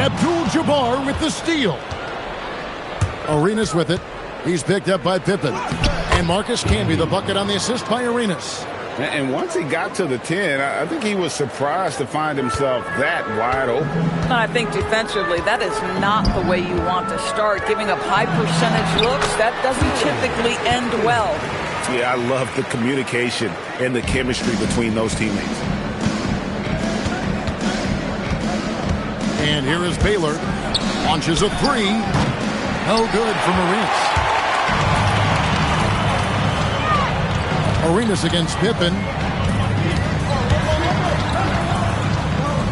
Abdul-Jabbar with the steal. Arenas with it. He's picked up by Pippen. And Marcus Camby, the bucket on the assist by Arenas. And once he got to the 10, I think he was surprised to find himself that wide open. I think defensively, that is not the way you want to start. Giving up high percentage looks, that doesn't typically end well. Yeah, I love the communication and the chemistry between those teammates. And here is Baylor. Launches a three. No good from Arenas. Arenas against Pippen.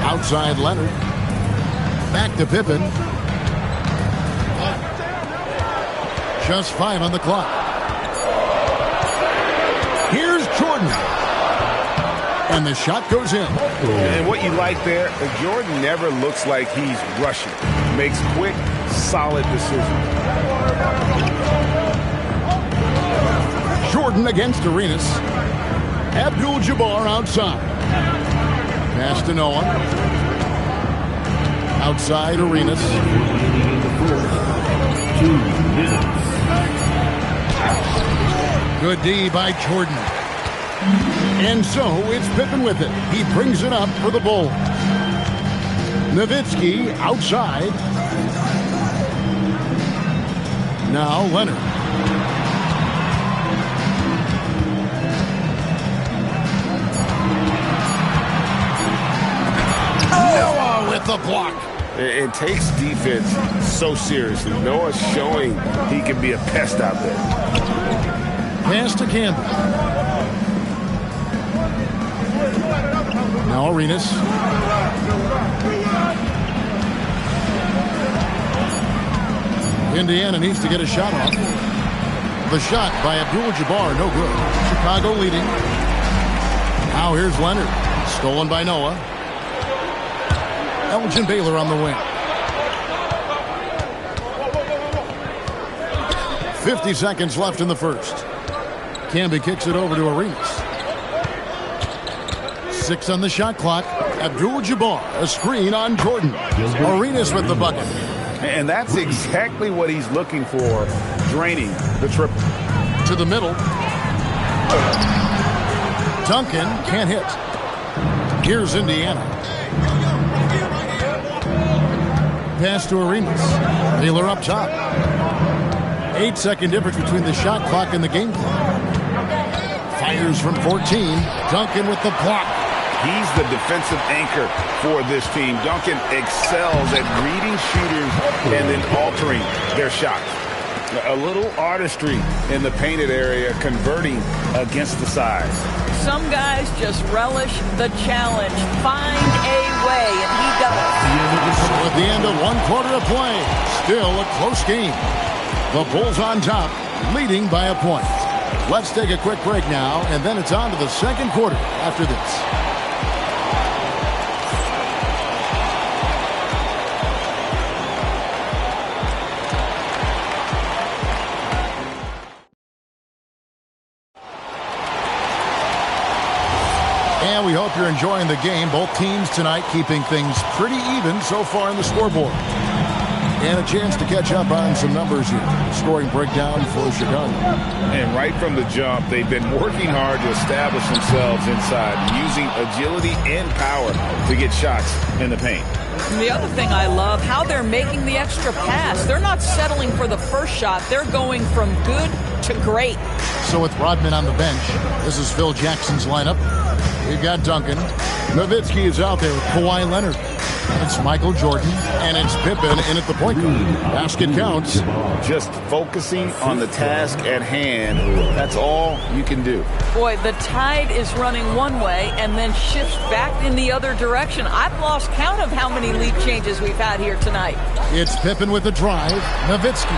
Outside Leonard. Back to Pippen. Just 5 on the clock. Here's Jordan. And the shot goes in. And what you like there, Jordan never looks like he's rushing. Makes quick, solid decisions. Jordan against Arenas. Abdul-Jabbar outside. Pass to Noah. Outside Arenas. 2 minutes. Good D by Jordan. And so it's Pippen with it. He brings it up for the Bulls. Nowitzki outside. Now Leonard. Noah with the block. It takes defense so seriously. Noah's showing he can be a pest out there. Pass to Campbell. Now Arenas. Indiana needs to get a shot off. The shot by Abdul-Jabbar, no good. Chicago leading. Now here's Leonard. Stolen by Noah. Elgin Baylor on the wing. 50 seconds left in the first. Camby kicks it over to Arenas. 6 on the shot clock. Abdul-Jabbar, a screen on Jordan. Arenas with the bucket. And that's exactly what he's looking for, draining the triple. To the middle. Duncan can't hit. Here's Indiana. Pass to Arenas. Baylor up top. 8-second difference between the shot clock and the game clock. Fires from 14. Duncan with the block. He's the defensive anchor for this team. Duncan excels at reading shooters and then altering their shots. A little artistry in the painted area, converting against the size. Some guys just relish the challenge. Find a way, and he does. So at the end of 1 quarter of play, still a close game. The Bulls on top, leading by a point. Let's take a quick break now, and then it's on to the second quarter after this. And we hope you're enjoying the game. Both teams tonight keeping things pretty even so far in the scoreboard. And a chance to catch up on some numbers here. Scoring breakdown for Chicago. And right from the jump, they've been working hard to establish themselves inside, using agility and power to get shots in the paint. And the other thing I love, how they're making the extra pass. They're not settling for the first shot. They're going from good to great. So with Rodman on the bench, this is Phil Jackson's lineup. We've got Duncan. Nowitzki is out there with Kawhi Leonard. It's Michael Jordan, and it's Pippen in at the point guard. Basket counts. Just focusing on the task at hand, that's all you can do. Boy, the tide is running one way and then shifts back in the other direction. I've lost count of how many lead changes we've had here tonight. It's Pippen with the drive. Nowitzki.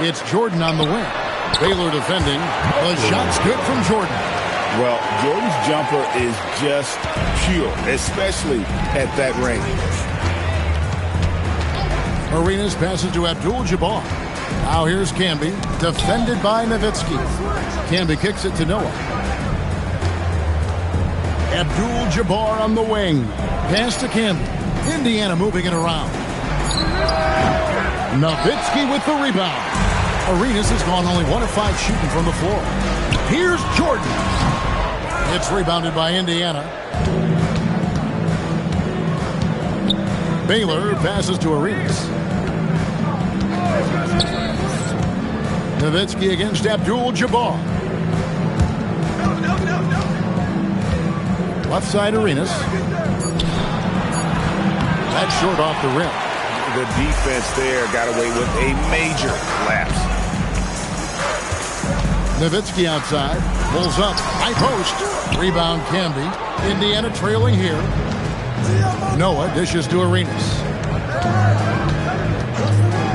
It's Jordan on the wing. Baylor defending. The shot's good from Jordan. Well, Jordan's jumper is just pure, especially at that range. Arenas passes to Abdul-Jabbar. Now here's Camby, defended by Nowitzki. Camby kicks it to Noah. Abdul-Jabbar on the wing. Pass to Kim. Indiana moving it around. Nowitzki with the rebound. Arenas has gone only 1 of 5 shooting from the floor. Here's Jordan. It's rebounded by Indiana. Baylor passes to Arenas. Nowitzki against Abdul-Jabbar. Left side Arenas. That's short off the rim. The defense there got away with a major lapse. Nowitzki outside. Pulls up. High post. Rebound Camby. Indiana trailing here. Noah dishes to Arenas.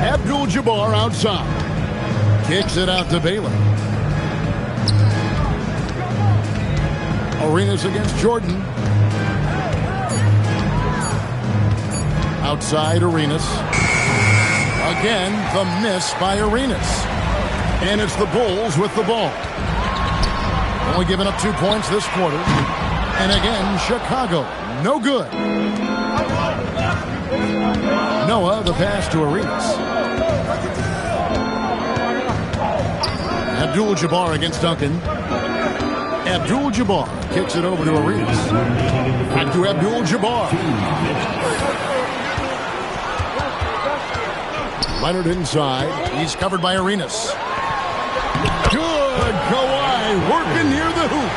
Abdul-Jabbar outside. Kicks it out to Baylor. Arenas against Jordan. Outside Arenas. Again, the miss by Arenas. And it's the Bulls with the ball. Only giving up 2 points this quarter. And again, Chicago. No good. Noah, the pass to Arenas. Abdul-Jabbar against Duncan. Abdul-Jabbar kicks it over to Arenas. Back to Abdul-Jabbar. Leonard inside. He's covered by Arenas. Good. Kawhi working near the hoop.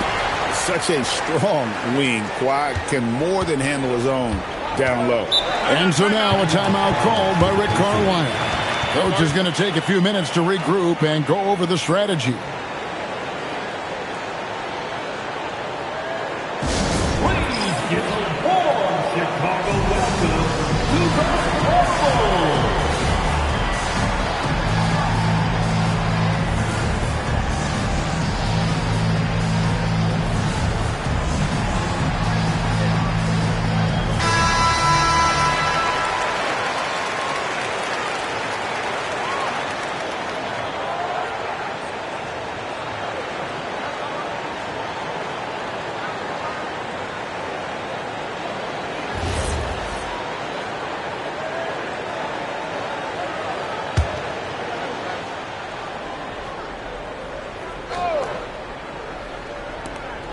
Such a strong wing. Kawhi can more than handle his own down low. And so now a timeout called by Rick Carlisle. Coach is going to take a few minutes to regroup and go over the strategy.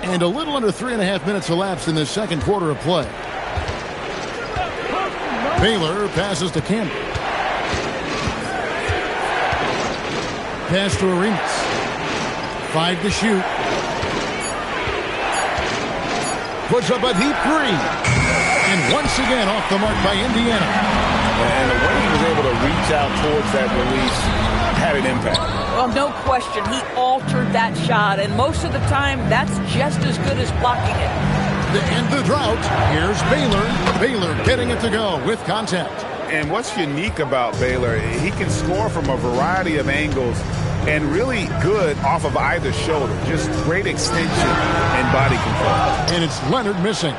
And a little under 3.5 minutes elapsed in this second quarter of play. Baylor passes to Campbell. Pass to Arenas. 5 to shoot. Puts up a deep 3. And once again off the mark by Indiana. And the way he was able to reach out towards that release had an impact. Well, no question. He altered that shot, and most of the time, that's just as good as blocking it. To end the drought, here's Baylor. Baylor getting it to go with contact. And what's unique about Baylor, he can score from a variety of angles and really good off of either shoulder. Just great extension and body control. And it's Leonard missing.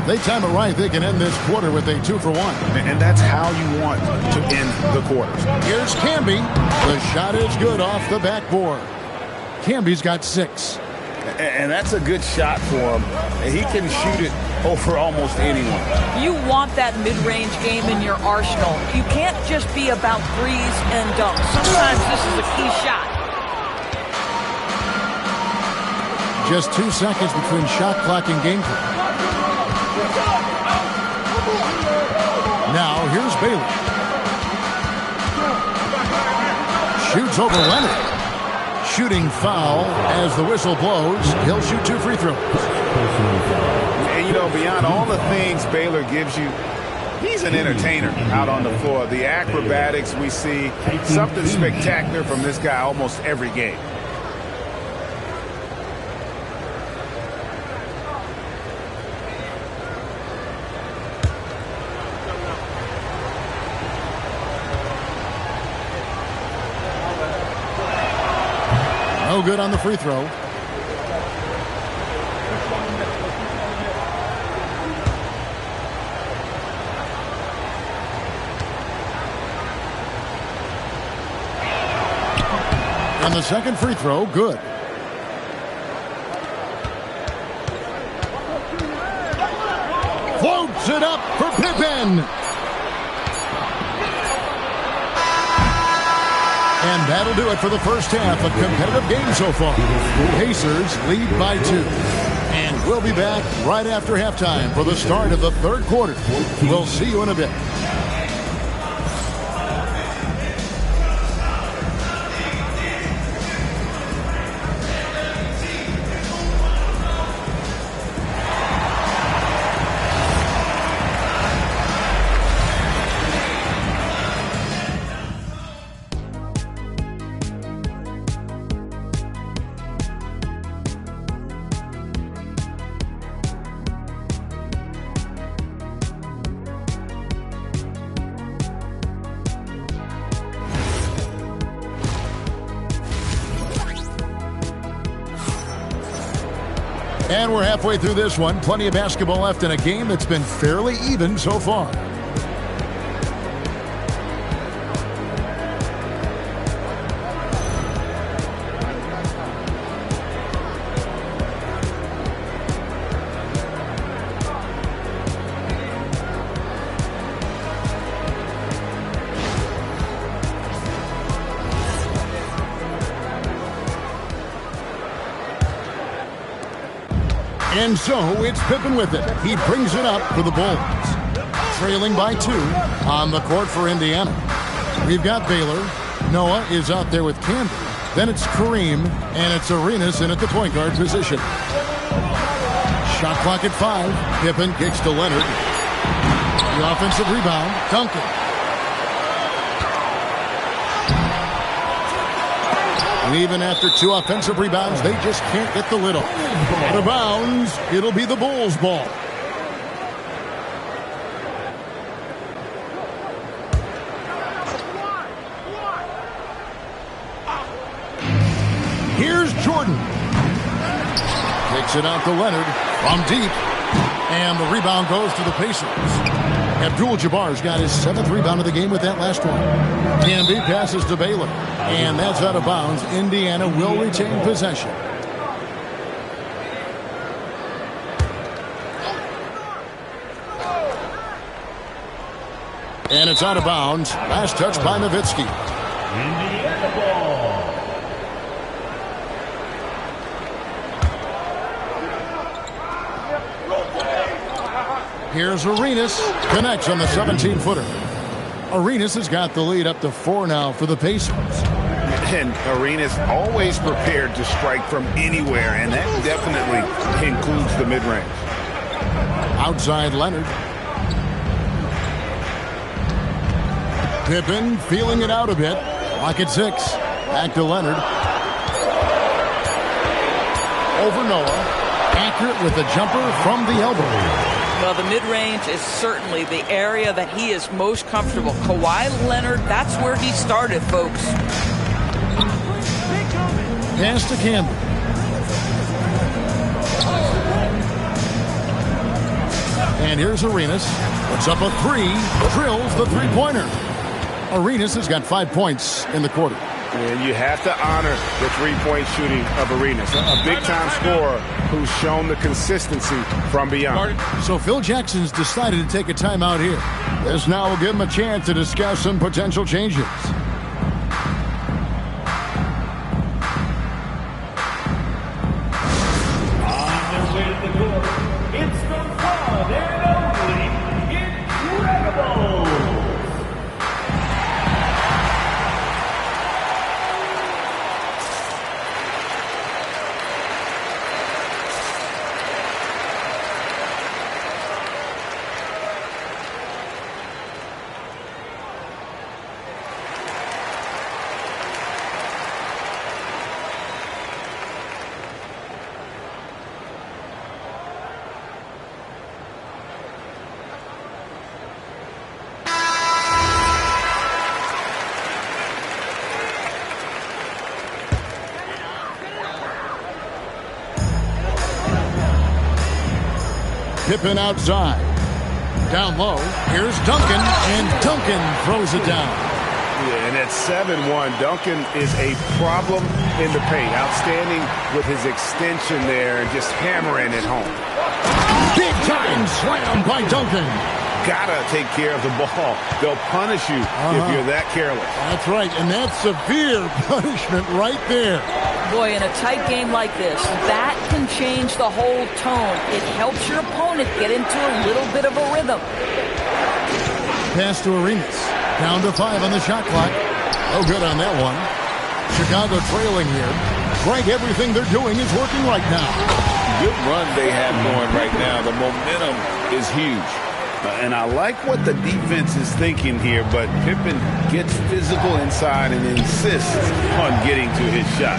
They time it right, they can end this quarter with a 2-for-1. And that's how you want to end the quarters. Here's Camby. The shot is good off the backboard. Camby's got 6. And that's a good shot for him. He can shoot it over almost anyone. You want that mid-range game in your arsenal. You can't just be about threes and dunks. Sometimes this is a key shot. Just 2 seconds between shot clock and game clock. Now, here's Baylor. Shoots over Leonard. Shooting foul as the whistle blows. He'll shoot 2 free throws. And, you know, beyond all the things Baylor gives you, he's an entertainer out on the floor. The acrobatics we see, something spectacular from this guy almost every game. No good on the free throw. And the second free throw, good. Floats it up for Pippen. And that'll do it for the first half. A competitive game so far. Pacers lead by 2. And we'll be back right after halftime for the start of the third quarter. We'll see you in a bit. And we're halfway through this one. Plenty of basketball left in a game that's been fairly even so far. And so it's Pippen with it. He brings it up for the Bulls. Trailing by 2 on the court for Indiana. We've got Baylor. Noah is out there with Campbell. Then it's Kareem, and it's Arenas in at the point guard position. Shot clock at 5. Pippen kicks to Leonard. The offensive rebound, Duncan. And even after 2 offensive rebounds, they just can't get the lid off. Out of bounds, it'll be the Bulls' ball. Here's Jordan. Kicks it out to Leonard from deep. And the rebound goes to the Pacers. Abdul-Jabbar's got his 7th rebound of the game with that last one. Camby passes to Baylor. And that's out of bounds. Indiana will retain possession. And it's out of bounds. Last touch by Nowitzki. Indiana ball. Here's Arenas. Connects on the 17-footer. Arenas has got the lead up to 4 now for the Pacers. And Arenas always prepared to strike from anywhere, and that definitely includes the mid-range. Outside Leonard. Pippen feeling it out a bit. Clock at 6. Back to Leonard. Over Noah. Accurate with the jumper from the elbow. Well, the mid-range is certainly the area that he is most comfortable. Kawhi Leonard, that's where he started, folks. Pass to Campbell. And here's Arenas. Puts up a 3. Drills the three-pointer. Arenas has got 5 points in the quarter. And you have to honor the three-point shooting of Arenas. A big-time scorer who's shown the consistency from beyond. So Phil Jackson's decided to take a timeout here. This now will give him a chance to discuss some potential changes. Pippen outside. Down low. Here's Duncan. And Duncan throws it down. Yeah, and at 7-1, Duncan is a problem in the paint. Outstanding with his extension there and just hammering it home. Big time slam by Duncan. Gotta take care of the ball. They'll punish you if you're that careless. That's right, and that's severe punishment right there. Boy, in a tight game like this, that can change the whole tone. It helps your opponent get into a little bit of a rhythm. Pass to Arenas. Down to 5 on the shot clock. Oh, good on that one. Chicago trailing here. Frank, everything they're doing is working right now. Good run they have going right now. The momentum is huge. And I like what the defense is thinking here, but Pippen gets physical inside and insists on getting to his shot.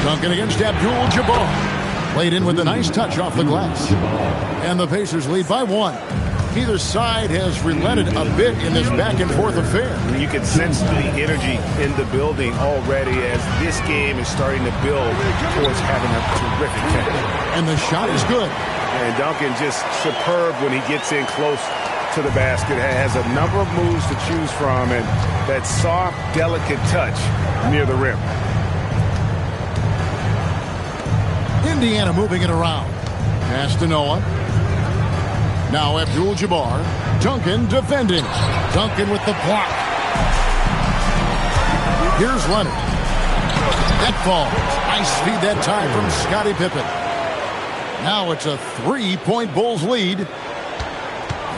Duncan against Abdul-Jabbar. Played in with a nice touch off the glass. And the Pacers lead by 1. Either side has relented a bit in this back-and-forth affair. You can sense the energy in the building already as this game is starting to build towards having a terrific finish. And the shot is good. And Duncan just superb when he gets in close to the basket. Has a number of moves to choose from, and that soft, delicate touch near the rim. Indiana moving it around. Pass to Noah. Now Abdul-Jabbar. Duncan defending. Duncan with the block. Here's Leonard. That falls. Nice feed that time from Scottie Pippen. Now it's a 3-point Bulls lead.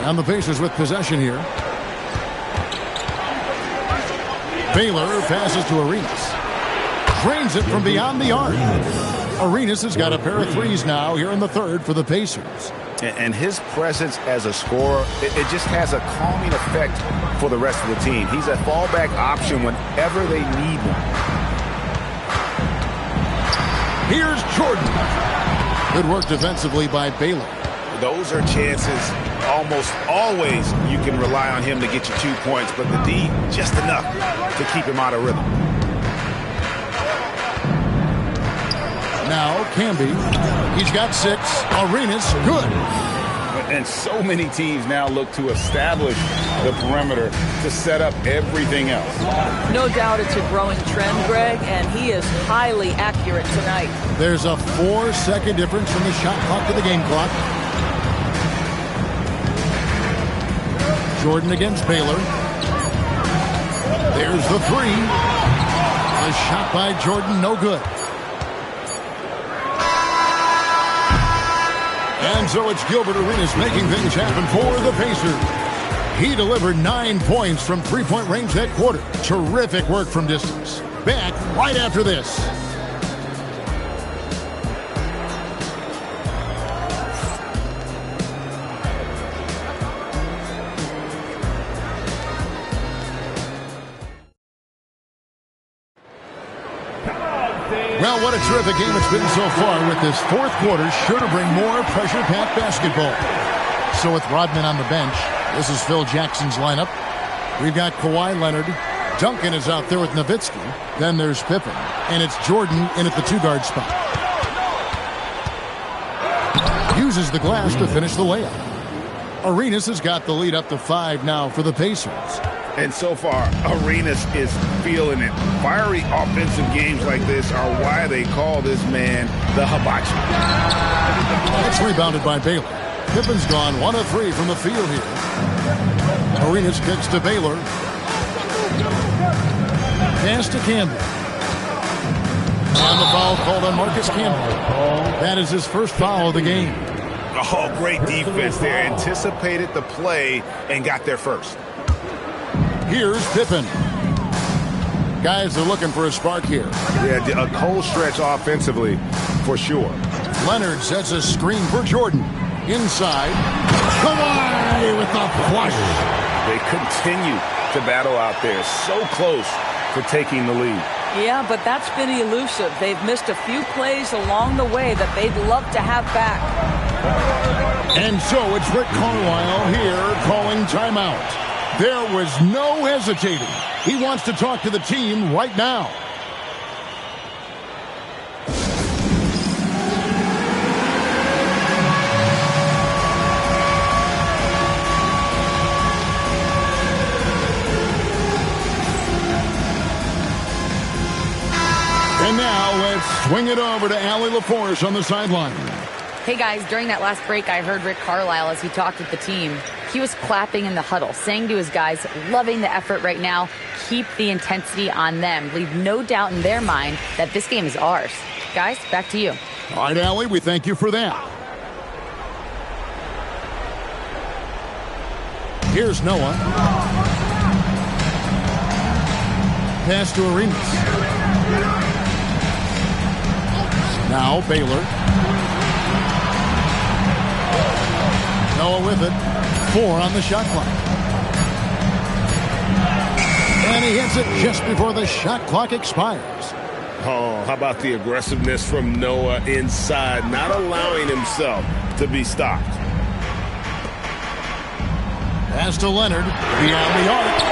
And the Pacers with possession here. Baylor passes to Arenas. Drains it from beyond the arc. Arenas has got a pair of threes now here in the third for the Pacers. And his presence as a scorer, it just has a calming effect for the rest of the team. He's a fallback option whenever they need one. Here's Jordan. Good work defensively by Baylor. Those are chances almost always you can rely on him to get you 2 points, but the D just enough to keep him out of rhythm. Now Camby. He's got 6. Arenas, good. And so many teams now look to establish the perimeter to set up everything else. No doubt it's a growing trend, Greg, and he is highly accurate tonight. There's a 4-second difference from the shot clock to the game clock. Jordan against Baylor. There's the 3. The shot by Jordan, no good. And so it's Gilbert Arenas making things happen for the Pacers. He delivered 9 points from 3-point range that quarter. Terrific work from distance. Back right after this. Well, what a terrific game it's been so far, with this fourth quarter sure to bring more pressure-packed basketball. So with Rodman on the bench, this is Phil Jackson's lineup. We've got Kawhi Leonard. Duncan is out there with Nowitzki. Then there's Pippen. And it's Jordan in at the 2-guard spot. Uses the glass to finish the layup. Arenas has got the lead up to 5 now for the Pacers. And so far, Arenas is feeling it. Fiery offensive games like this are why they call this man the hibachi. It's rebounded by Baylor. Pippen's gone 1 of 3 from the field here. Arenas kicks to Baylor. Pass to Campbell. And the foul called on Marcus Campbell. That is his first foul of the game. Oh, great defense there. Anticipated the play and got there first. Here's Pippen. Guys are looking for a spark here. Yeah, a cold stretch offensively for sure. Leonard sets a screen for Jordan. Inside. Kawhi with the flush. They continue to battle out there. So close to taking the lead. Yeah, but that's been elusive. They've missed a few plays along the way that they'd love to have back. And so it's Rick Carlisle here calling timeout. There was no hesitating. He wants to talk to the team right now. And now, as Let's swing it over to Allie LaForce on the sideline. Hey guys, during that last break, I heard Rick Carlisle as he talked with the team. He was clapping in the huddle, saying to his guys, loving the effort right now. Keep the intensity on them. Leave no doubt in their mind that this game is ours. Guys, back to you. All right, Allie, we thank you for that. Here's Noah. Pass to Arenas. Now Baylor. Noah with it. 4 on the shot clock. And he hits it just before the shot clock expires. Oh, how about the aggressiveness from Noah inside, not allowing himself to be stopped. Pass to Leonard, beyond the arc.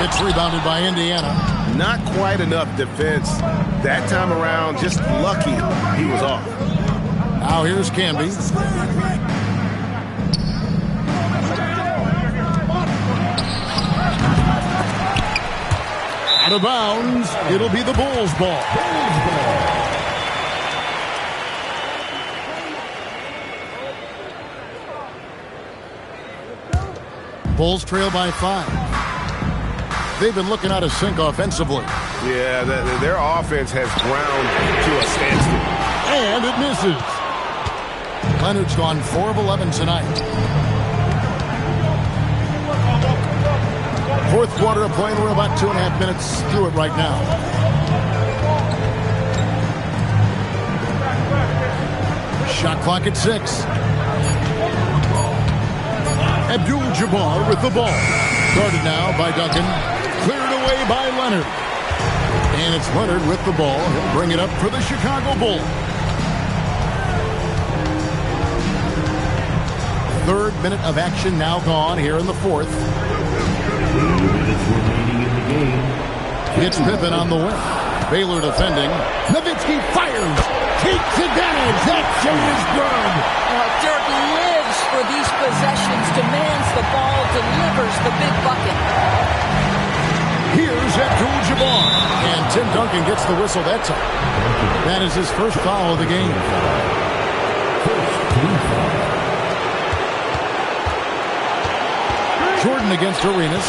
It's rebounded by Indiana. Not quite enough defense that time around. Just lucky he was off. Now here's Canby. Out of bounds. It'll be the Bulls' ball. Bulls trail by 5. They've been looking out of sync offensively. Yeah, their offense has ground to a standstill. And it misses. Leonard's gone 4 of 11 tonight. Fourth quarter of play. We're about 2.5 minutes through it right now. Shot clock at 6. Abdul-Jabbar with the ball. Guarded now by Duncan. Cleared away by Leonard. And it's Leonard with the ball. He'll bring it up for the Chicago Bulls. Third minute of action now gone here in the fourth. 3 minutes remaining in the game. It's Pippen on the wing. Baylor defending. Nowitzki fires. Takes advantage. That shot is good. Dirk lives for these possessions, demands the ball, delivers the big bucket. Here's Abdul-Jabbar. And Tim Duncan gets the whistle that time. That is his first foul of the game. Jordan against Arenas.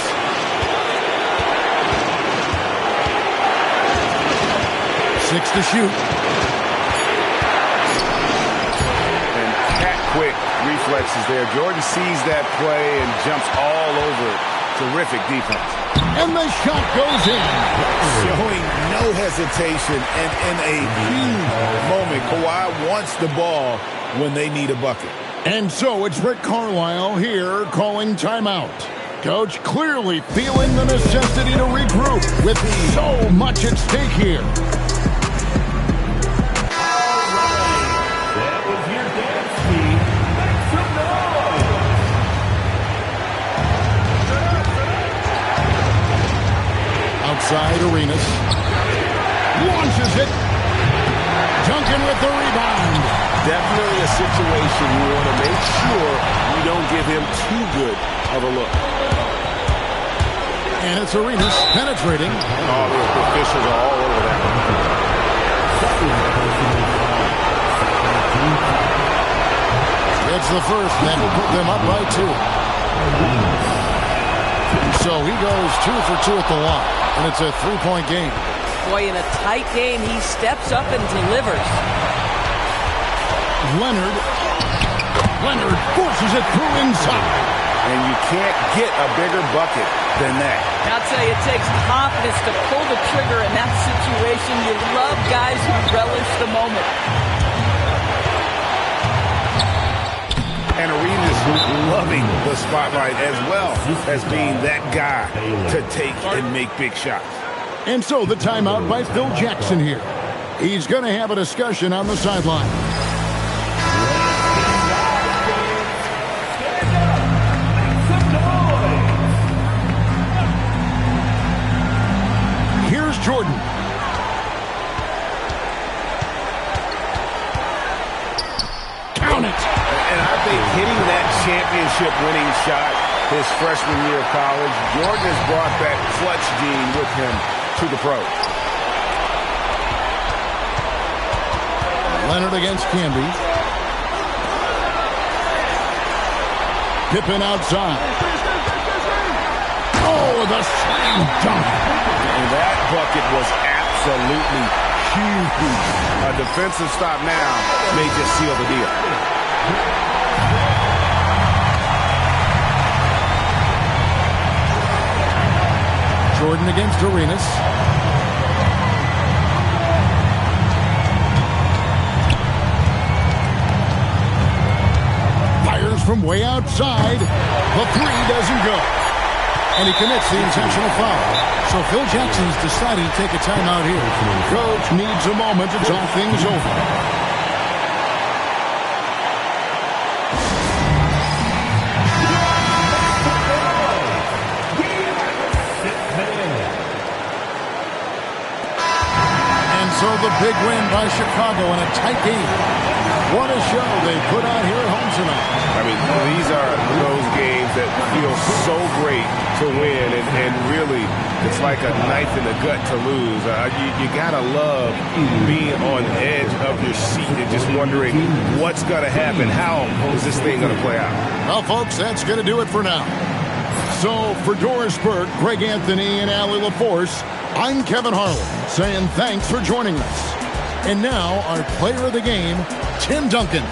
Six to shoot. And cat-quick reflexes there. Jordan sees that play and jumps all over it. Terrific defense. And the shot goes in. Showing no hesitation, and in a huge moment, Kawhi wants the ball when they need a bucket. And so it's Rick Carlisle here calling timeout. Coach clearly feeling the necessity to regroup with so much at stake here. That was your dance team. Make some noise. Outside Arenas. Launches it. Duncan with the rebound. Definitely a situation you want to make sure you don't give him too good of a look. And it's Arenas penetrating. Oh, the officials are all over that one. It's the first that will put them up by 2. So he goes 2 for 2 at the line. And it's a 3-point game. Boy, in a tight game, he steps up and delivers. Leonard forces it through inside. And you can't get a bigger bucket than that. I'll tell you, it takes confidence to pull the trigger in that situation. You love guys who relish the moment. And Arenas loving the spotlight as well as being that guy to take and make big shots. And so the timeout by Phil Jackson here. He's going to have a discussion on the sideline. Here's Jordan. Count it. And I think hitting that championship-winning shot his freshman year of college, Jordan has brought that clutch gene with him to the pros. Leonard against Camby. Pippen outside. Oh, the slam dunk. And that bucket was absolutely huge. A defensive stop now may just seal the deal. Jordan against Arenas. Fires from way outside. The three doesn't go. And he commits the intentional foul. So Phil Jackson's decided to take a timeout here. Coach needs a moment to talk things over. So the big win by Chicago in a tight game. What a show they put on here at home tonight. I mean, these are those games that feel so great to win, and really, it's like a knife in the gut to lose. You gotta love being on edge of your seat and just wondering what's gonna happen. How is this thing gonna play out? Well, folks, that's gonna do it for now. So for Doris Burke, Greg Anthony, and Allie LaForce, I'm Kevin Harlan, saying thanks for joining us. And now, our player of the game, Tim Duncan.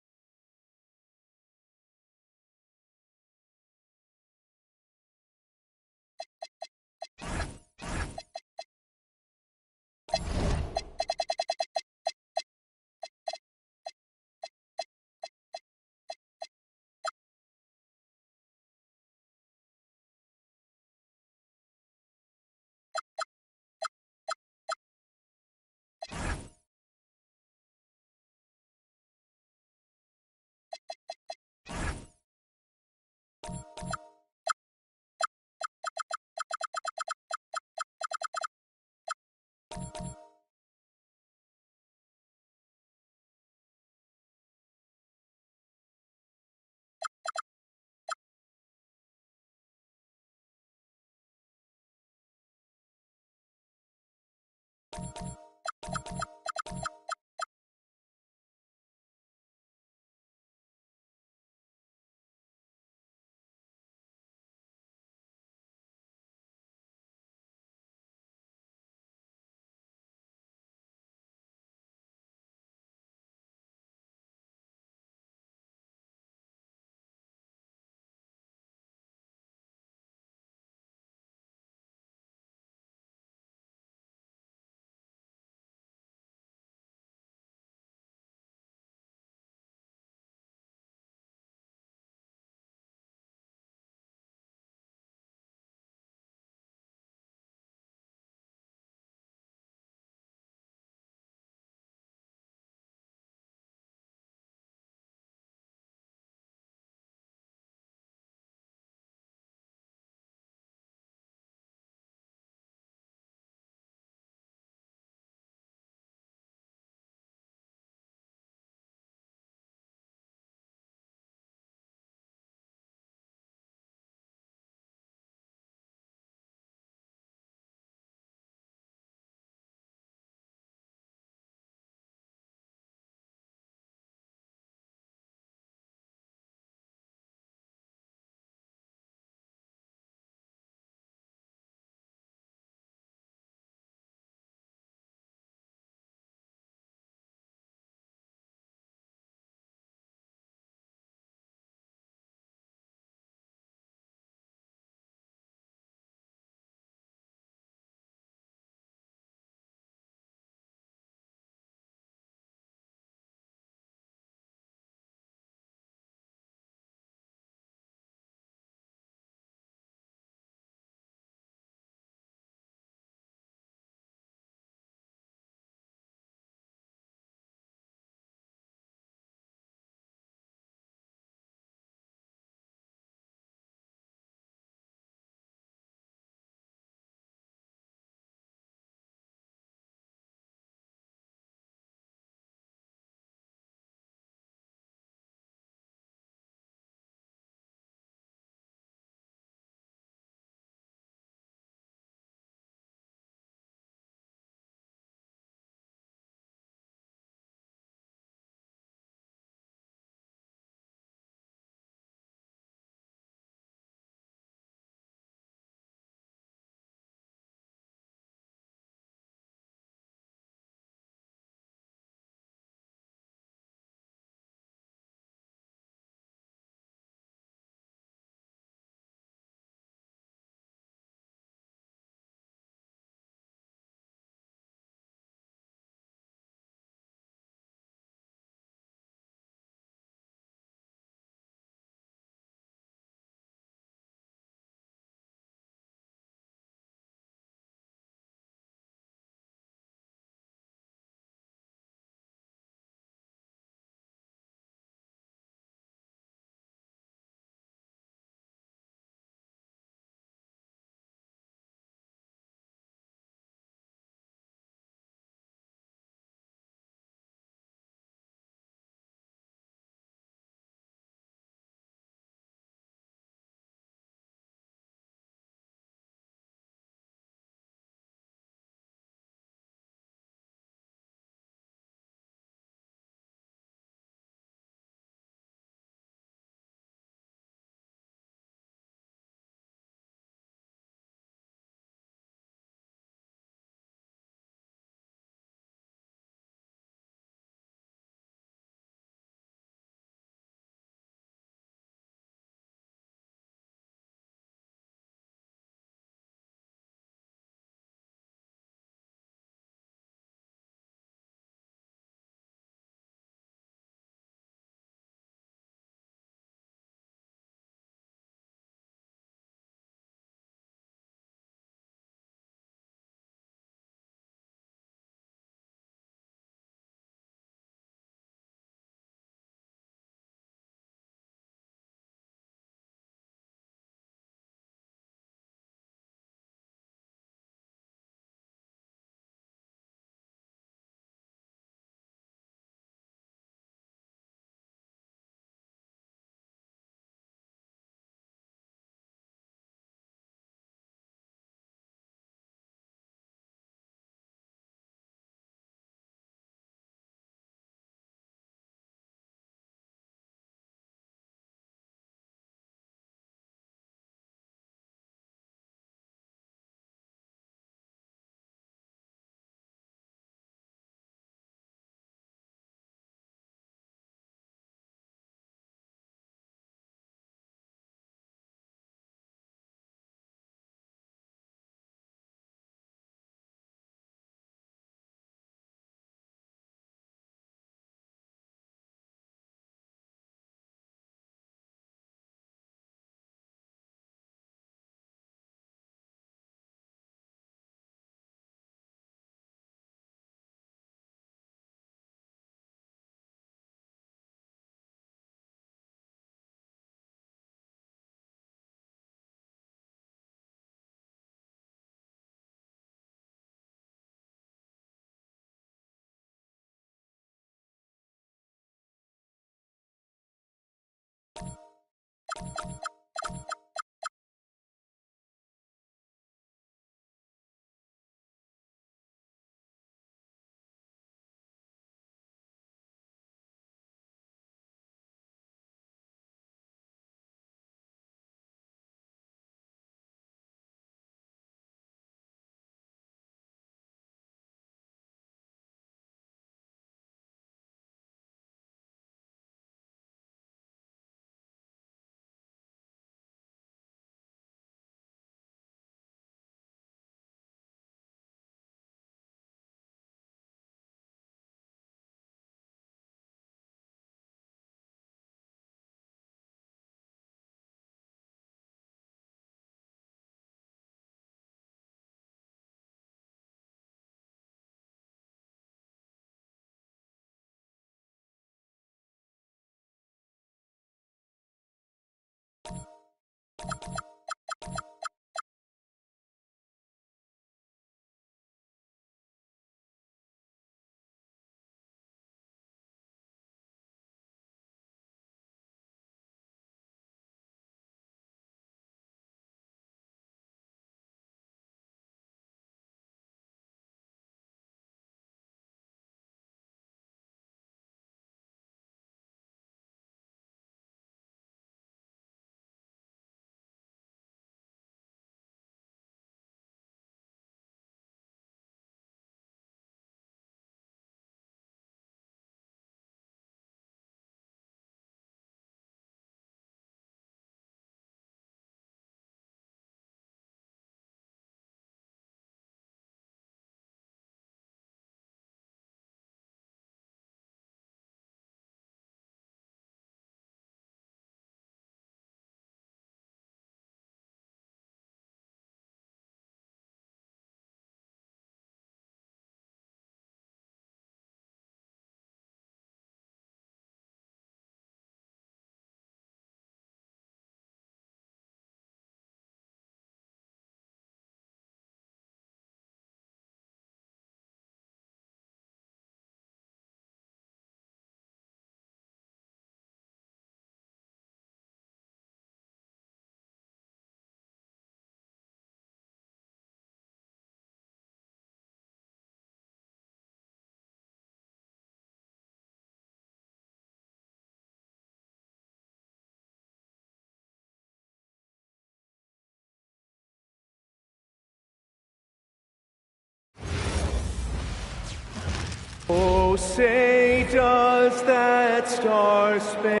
Oh, say does that star-spangled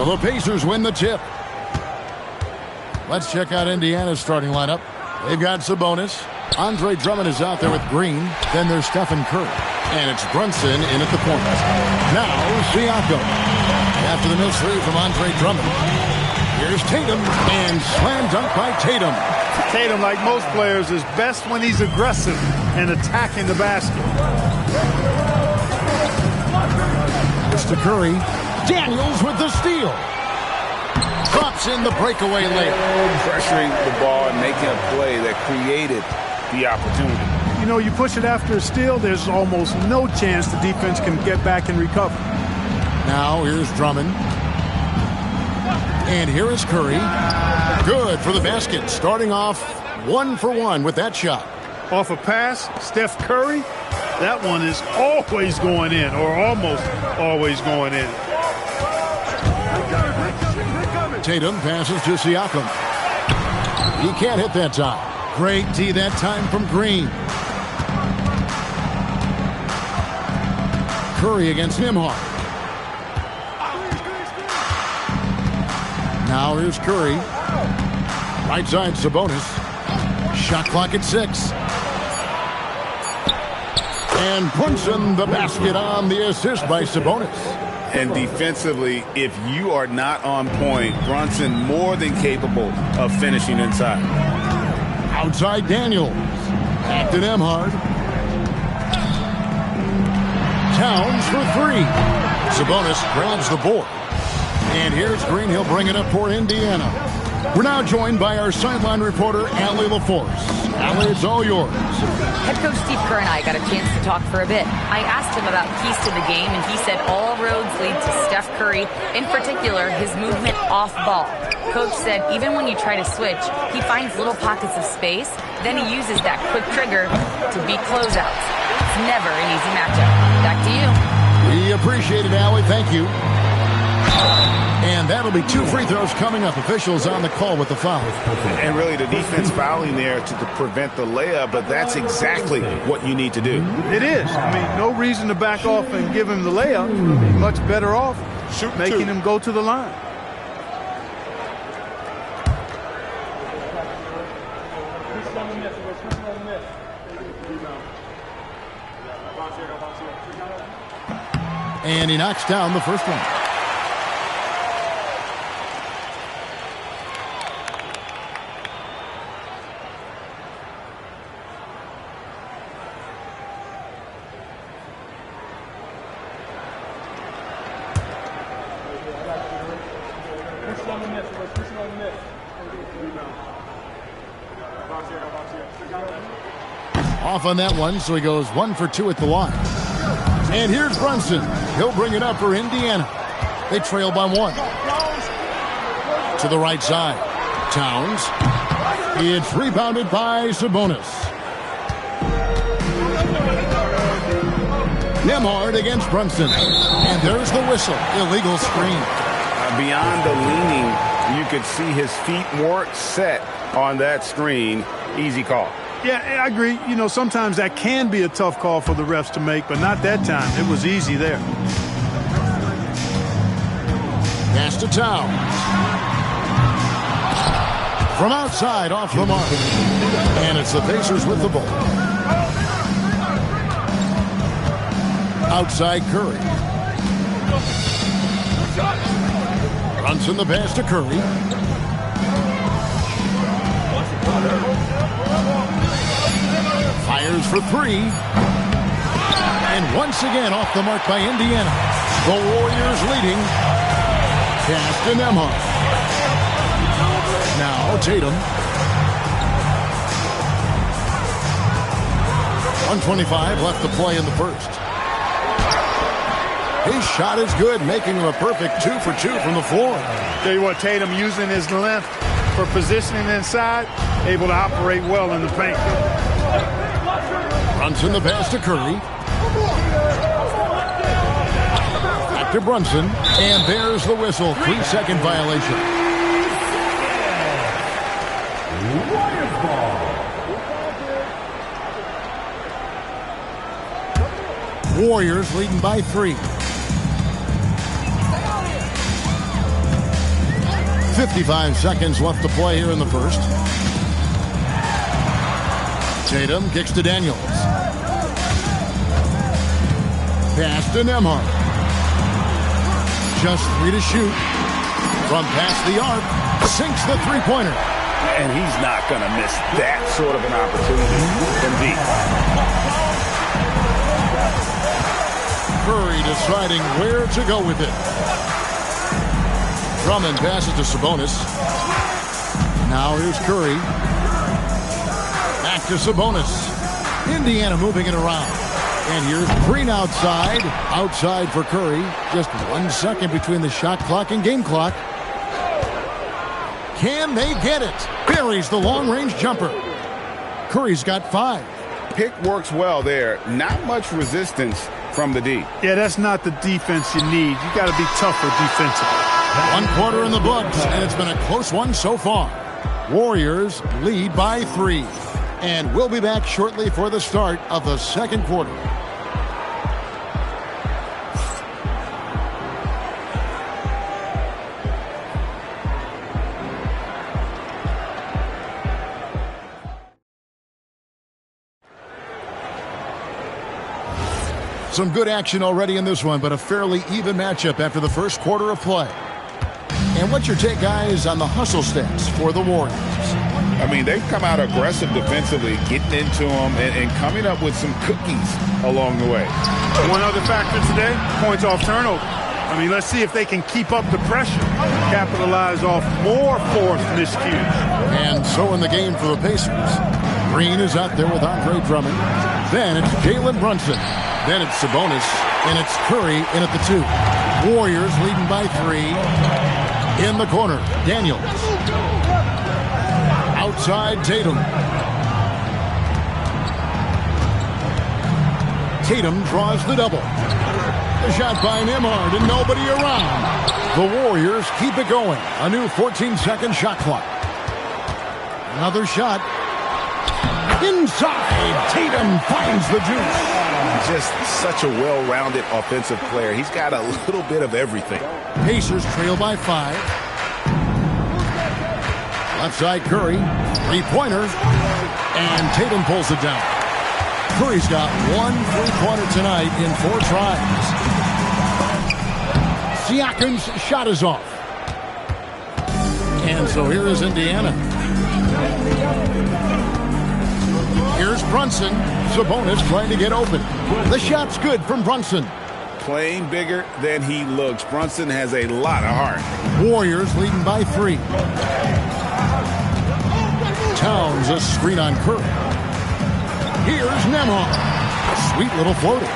So the Pacers win the tip. Let's check out Indiana's starting lineup. They've got Sabonis. Andre Drummond is out there with Green. Then there's Stephen Curry. And it's Brunson in at the point. Now Siakam. After the missed three from Andre Drummond. Here's Tatum. And slam dunk by Tatum. Tatum, like most players, is best when he's aggressive and attacking the basket. It's to Curry. Daniels with the steal. Drops in the breakaway layup. Pressuring the ball and making a play that created the opportunity. You know, you push it after a steal, there's almost no chance the defense can get back and recover. Now here's Drummond. And here is Curry. Good for the basket. Starting off 1 for 1 with that shot. Off a pass, Steph Curry, that one is always going in, or almost always going in. Tatum passes to Siakam. He can't hit that time. Great D that time from Green. Curry against Nembhard. Now here's Curry. Right side Sabonis. Shot clock at 6. And Brunson the basket on the assist by Sabonis. And defensively, if you are not on point, Brunson more than capable of finishing inside. Outside Daniels. Back to Nembhard. Towns for 3. Sabonis grabs the board. And here's Green. He'll bring it up for Indiana. We're now joined by our sideline reporter, Allie LaForce. Allie, it's all yours. Head coach Steve Kerr and I got a chance to talk for a bit. I asked him about keys to the game, and he said all roads lead to Steph Curry, in particular, his movement off ball. Coach said even when you try to switch, he finds little pockets of space, then he uses that quick trigger to beat closeouts. It's never an easy matchup. Back to you. We appreciate it, Allie. Thank you. And that'll be 2 free throws coming up. Officials on the call with the foul. And really the defense fouling there to prevent the layup, but that's exactly what you need to do. It is. I mean, no reason to back off and give him the layup. Much better off making him go to the line. And he knocks down the first one. Off on that one, so he goes 1 for 2 at the line. And here's Brunson. He'll bring it up for Indiana. They trail by 1. To the right side. Towns. It's rebounded by Sabonis. Nembhard against Brunson. And there's the whistle. Illegal screen. Beyond the leaning, you could see his feet more set on that screen. Easy call. Yeah, I agree. You know, sometimes that can be a tough call for the refs to make, but not that time. It was easy there. Pass to Towns. From outside, off the mark. And it's the Pacers with the ball. Outside Curry. Brunson the pass to Curry. Fires for three. And once again off the mark by Indiana. The Warriors leading. Pass to Nembhard. Now Tatum. 1:25 left to play in the first. His shot is good, making him a perfect 2 for 2 from the floor. Tell you what, Tatum using his length for positioning inside, able to operate well in the paint. Brunson the pass to Curry. Back to Brunson, and there's the whistle. 3-second violation. Warriors ball. Warriors leading by 3. 55 seconds left to play here in the first. Tatum kicks to Daniels. Pass to Nembhard. Just 3 to shoot. From past the arc, sinks the three-pointer. And he's not going to miss that sort of an opportunity from deep. Curry deciding where to go with it. Drummond passes to Sabonis. Now here's Curry. Back to Sabonis. Indiana moving it around. And here's Green outside. Outside for Curry. Just 1 second between the shot clock and game clock. Can they get it? Buries the long-range jumper. Curry's got 5. Pick works well there. Not much resistance from the D. Yeah, that's not the defense you need. You got to be tougher defensively. 1 quarter in the books, and it's been a close one so far. Warriors lead by 3. And we'll be back shortly for the start of the second quarter. Some good action already in this one, but a fairly even matchup after the first quarter of play. And what's your take, guys, on the hustle stats for the Warriors? I mean, they've come out aggressive defensively, getting into them and coming up with some cookies along the way. One other factor today, points off turnover. I mean, let's see if they can keep up the pressure, capitalize off more fourth miscues. And so in the game for the Pacers, Green is out there with Andre Drummond. Then it's Jalen Brunson. Then it's Sabonis. And it's Curry in at the 2. Warriors leading by 3. In the corner, Daniels. Outside, Tatum. Tatum draws the double. The shot by Nembhard and nobody around. The Warriors keep it going. A new 14-second shot clock. Another shot. Inside, Tatum finds the juice. Just such a well-rounded offensive player. He's got a little bit of everything. Pacers trail by 5. Left side, Curry. 3-pointer. And Tatum pulls it down. Curry's got 1 3-pointer tonight in 4 tries. Siakam's shot is off. And so here is Indiana. Here's Brunson. Sabonis trying to get open. The shot's good from Brunson. Playing bigger than he looks. Brunson has a lot of heart. Warriors leading by 3. Towns a screen on Curry. Here's Nembhard. Sweet little floater.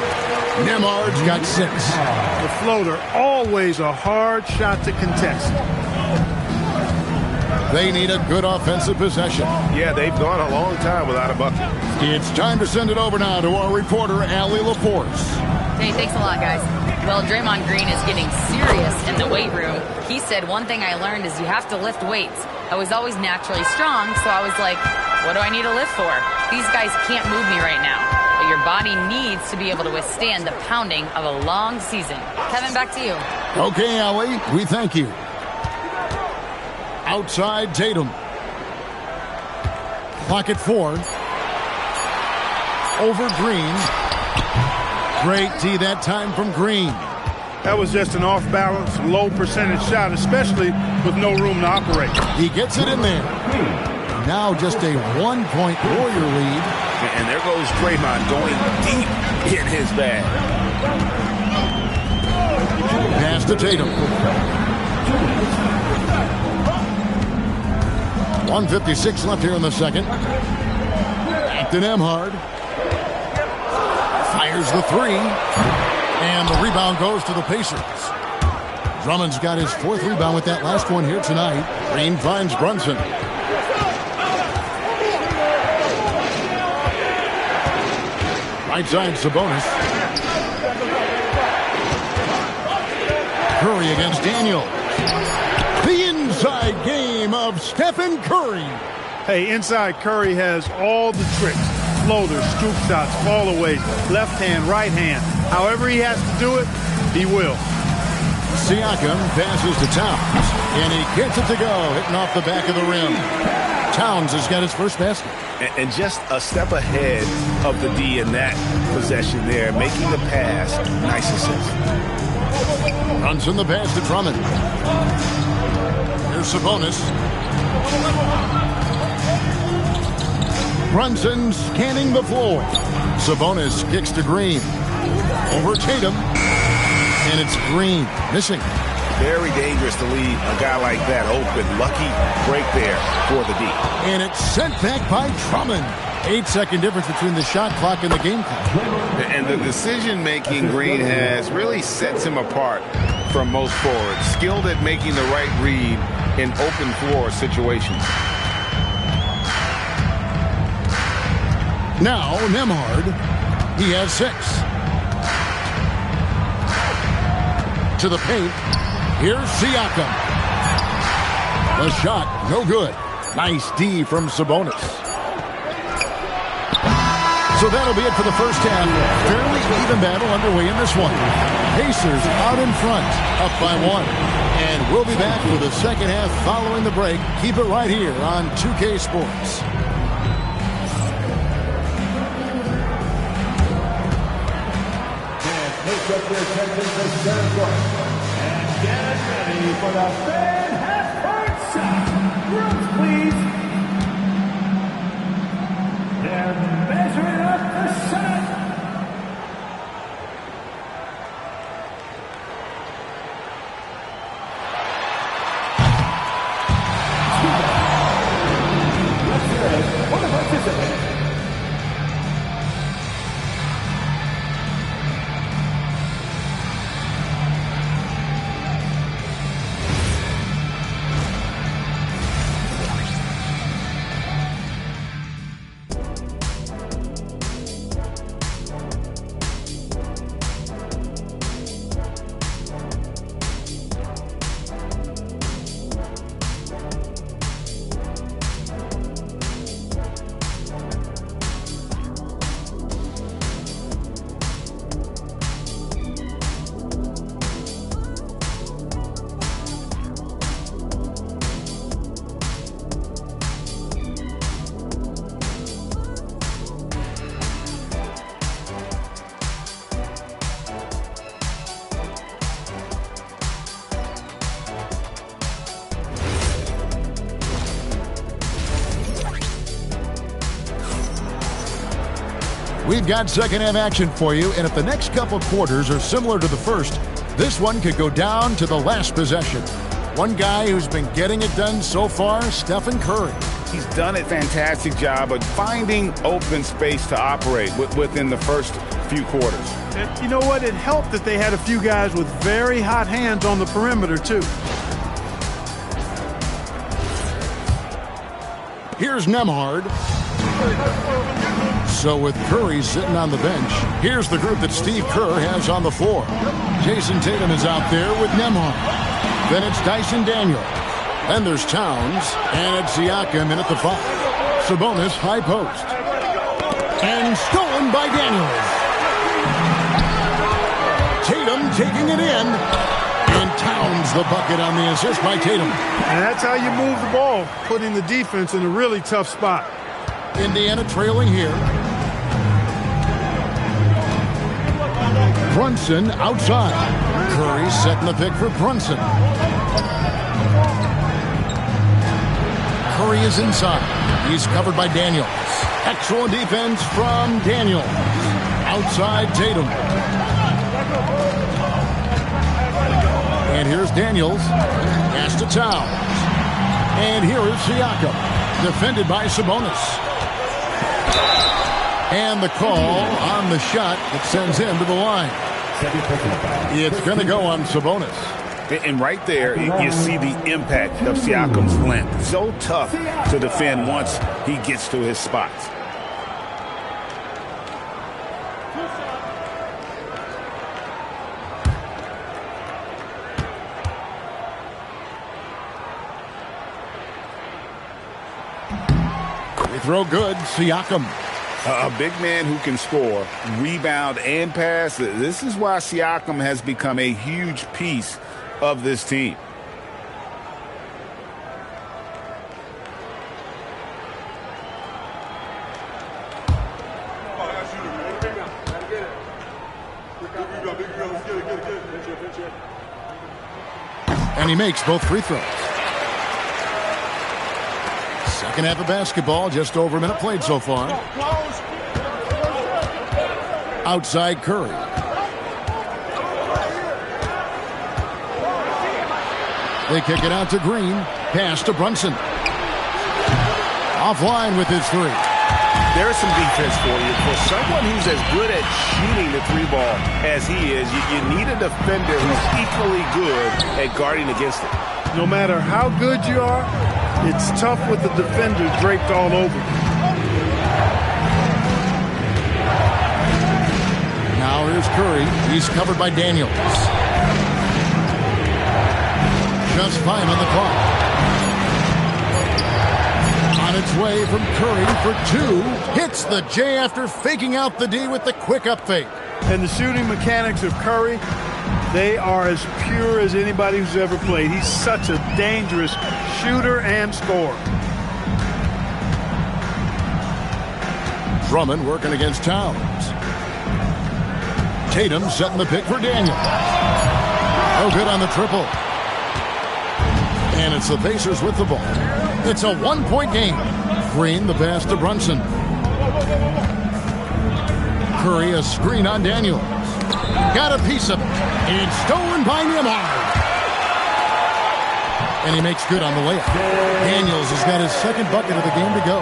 Nembhard's got 6. The floater, always a hard shot to contest. They need a good offensive possession. Yeah, they've gone a long time without a bucket. It's time to send it over now to our reporter, Allie LaForce. Hey, thanks a lot, guys. Well, Draymond Green is getting serious in the weight room. He said, one thing I learned is you have to lift weights. I was always naturally strong, so I was like, what do I need to lift for? These guys can't move me right now. But your body needs to be able to withstand the pounding of a long season. Kevin, back to you. Okay, Allie, we thank you. Outside, Tatum. Clock at 4. Over Green. Great D that time from Green. That was just an off-balance, low-percentage shot, especially with no room to operate. He gets it in there. Now just a 1-point Warrior lead. And there goes Draymond going deep in his bag. Pass to Tatum. 1:56 left here in the second. Back to Nembhard. Fires the three. And the rebound goes to the Pacers. Drummond's got his 4th rebound with that last one here tonight. Green finds Brunson. Right side, Sabonis. Curry against Daniel. The inside game of Stephen Curry. Hey, inside Curry has all the tricks. Floaters, scoop shots, fallaways, left hand, right hand. However he has to do it, he will. Siakam passes to Towns, and he gets it to go, hitting off the back of the rim. Towns has got his first basket. And just a step ahead of the D in that possession there, making the pass. Nice assist. Brunson the pass to Drummond. Here's Sabonis. Brunson scanning the floor. Sabonis kicks to Green. Over Tatum. And it's Green missing. Very dangerous to leave a guy like that open. Lucky break there for the D. And it's sent back by Drummond. 8-second difference between the shot clock and the game clock. And the decision-making Green has really sets him apart from most forwards. Skilled at making the right read in open floor situations. Now Nembhard. He has 6. To the paint. Here's Siakam. The shot, no good. Nice D from Sabonis. So that'll be it for the first half. Fairly even battle underway in this one. Pacers out in front, up by 1. And we'll be back for the second half following the break. Keep it right here on 2K Sports. Make up their attention for center court. And get ready for the fan half-court shot. Rooms, please. They're measuring up the shot. Let's say, what a participant. We've got second half action for you, and if the next couple quarters are similar to the first, this one could go down to the last possession. One guy who's been getting it done so far, Stephen Curry. He's done a fantastic job of finding open space to operate within the first few quarters. And you know what? It helped that they had a few guys with very hot hands on the perimeter, too. Here's Nembhard. So with Curry sitting on the bench, here's the group that Steve Kerr has on the floor. Jason Tatum is out there with Nembhard. Then it's Dyson Daniel. Then there's Towns, and it's Siakam in at the 5. Sabonis high post. And stolen by Daniels. Tatum taking it in. And Towns the bucket on the assist by Tatum. And that's how you move the ball, putting the defense in a really tough spot. Indiana trailing here. Brunson outside. Curry setting the pick for Brunson. Curry is inside. He's covered by Daniels. Excellent defense from Daniels. Outside Tatum. And here's Daniels. Pass to Towns. And here is Siakam. Defended by Sabonis. And the call on the shot that sends him to the line. It's going to go on Sabonis. And right there, you see the impact of Siakam's length. So tough to defend once he gets to his spots. They throw good. Siakam. A big man who can score, rebound, and pass. This is why Siakam has become a huge piece of this team. And he makes both free throws. Second half of basketball, just over a minute played so far. Outside Curry. They kick it out to Green. Pass to Brunson. Offline with his three. There's some defense for you. For someone who's as good at shooting the three ball as he is, you need a defender who's equally good at guarding against it. No matter how good you are, it's tough with the defender draped all over. Now here's Curry. He's covered by Daniels. Just 5 on the clock. On its way from Curry for 2. Hits the J after faking out the D with the quick up fake. And the shooting mechanics of Curry, they are as pure as anybody who's ever played. He's such a dangerous shooter and scorer. Drummond working against Towns. Tatum setting the pick for Daniel. No good on the triple. And it's the Pacers with the ball. It's a 1-point game. Green the pass to Brunson. Curry a screen on Daniels. Got a piece of it. It's stolen by Nembhard. And he makes good on the layup. Daniels has got his second bucket of the game to go.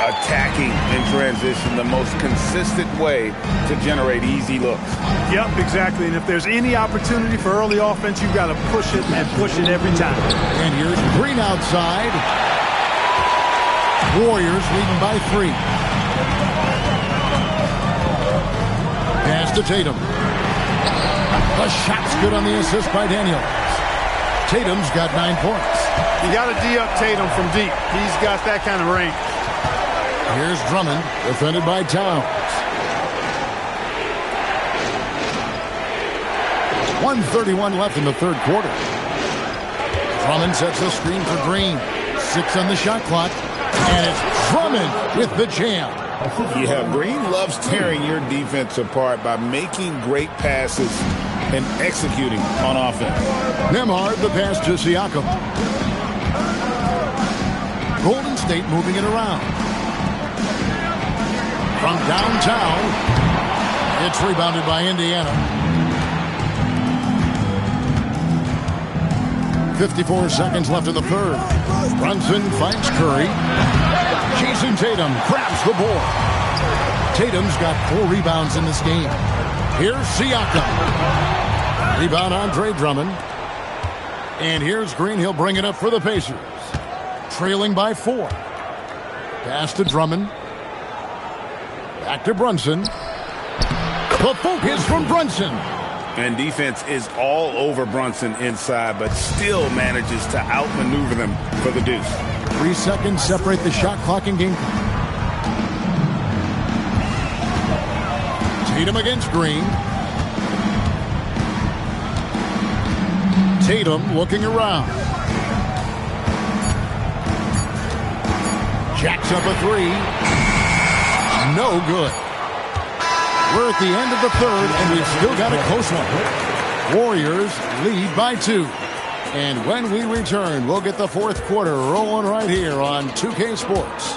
Attacking in transition, the most consistent way to generate easy looks. Yep, exactly. And if there's any opportunity for early offense, you've got to push it and push it every time. And here's Green outside. Warriors leading by 3. Pass to Tatum. The shot's good on the assist by Daniels. Tatum's got 9 points. You got to D-up Tatum from deep. He's got that kind of range. Here's Drummond, defended by Towns. 1:31 left in the third quarter. Drummond sets the screen for Green. 6 on the shot clock. And it's Drummond with the jam. Yeah, Green loves tearing your defense apart by making great passes and executing on offense. Nembhard the pass to Siakam. Golden State moving it around. From downtown, it's rebounded by Indiana. 54 seconds left in the third. Brunson finds Curry. Jason Tatum grabs the board. Tatum's got 4 rebounds in this game. Here's Siakam. Rebound Andre Drummond. And here's Green. He'll bring it up for the Pacers. Trailing by 4. Pass to Drummond. Back to Brunson. The focus from Brunson. And defense is all over Brunson inside, but still manages to outmaneuver them for the deuce. 3 seconds separate the shot clock and game. Tatum against Green. Tatum looking around. Jacks up a 3. No good. We're at the end of the third, and we've still got a close one. Warriors lead by 2. And when we return, we'll get the fourth quarter rolling right here on 2K Sports.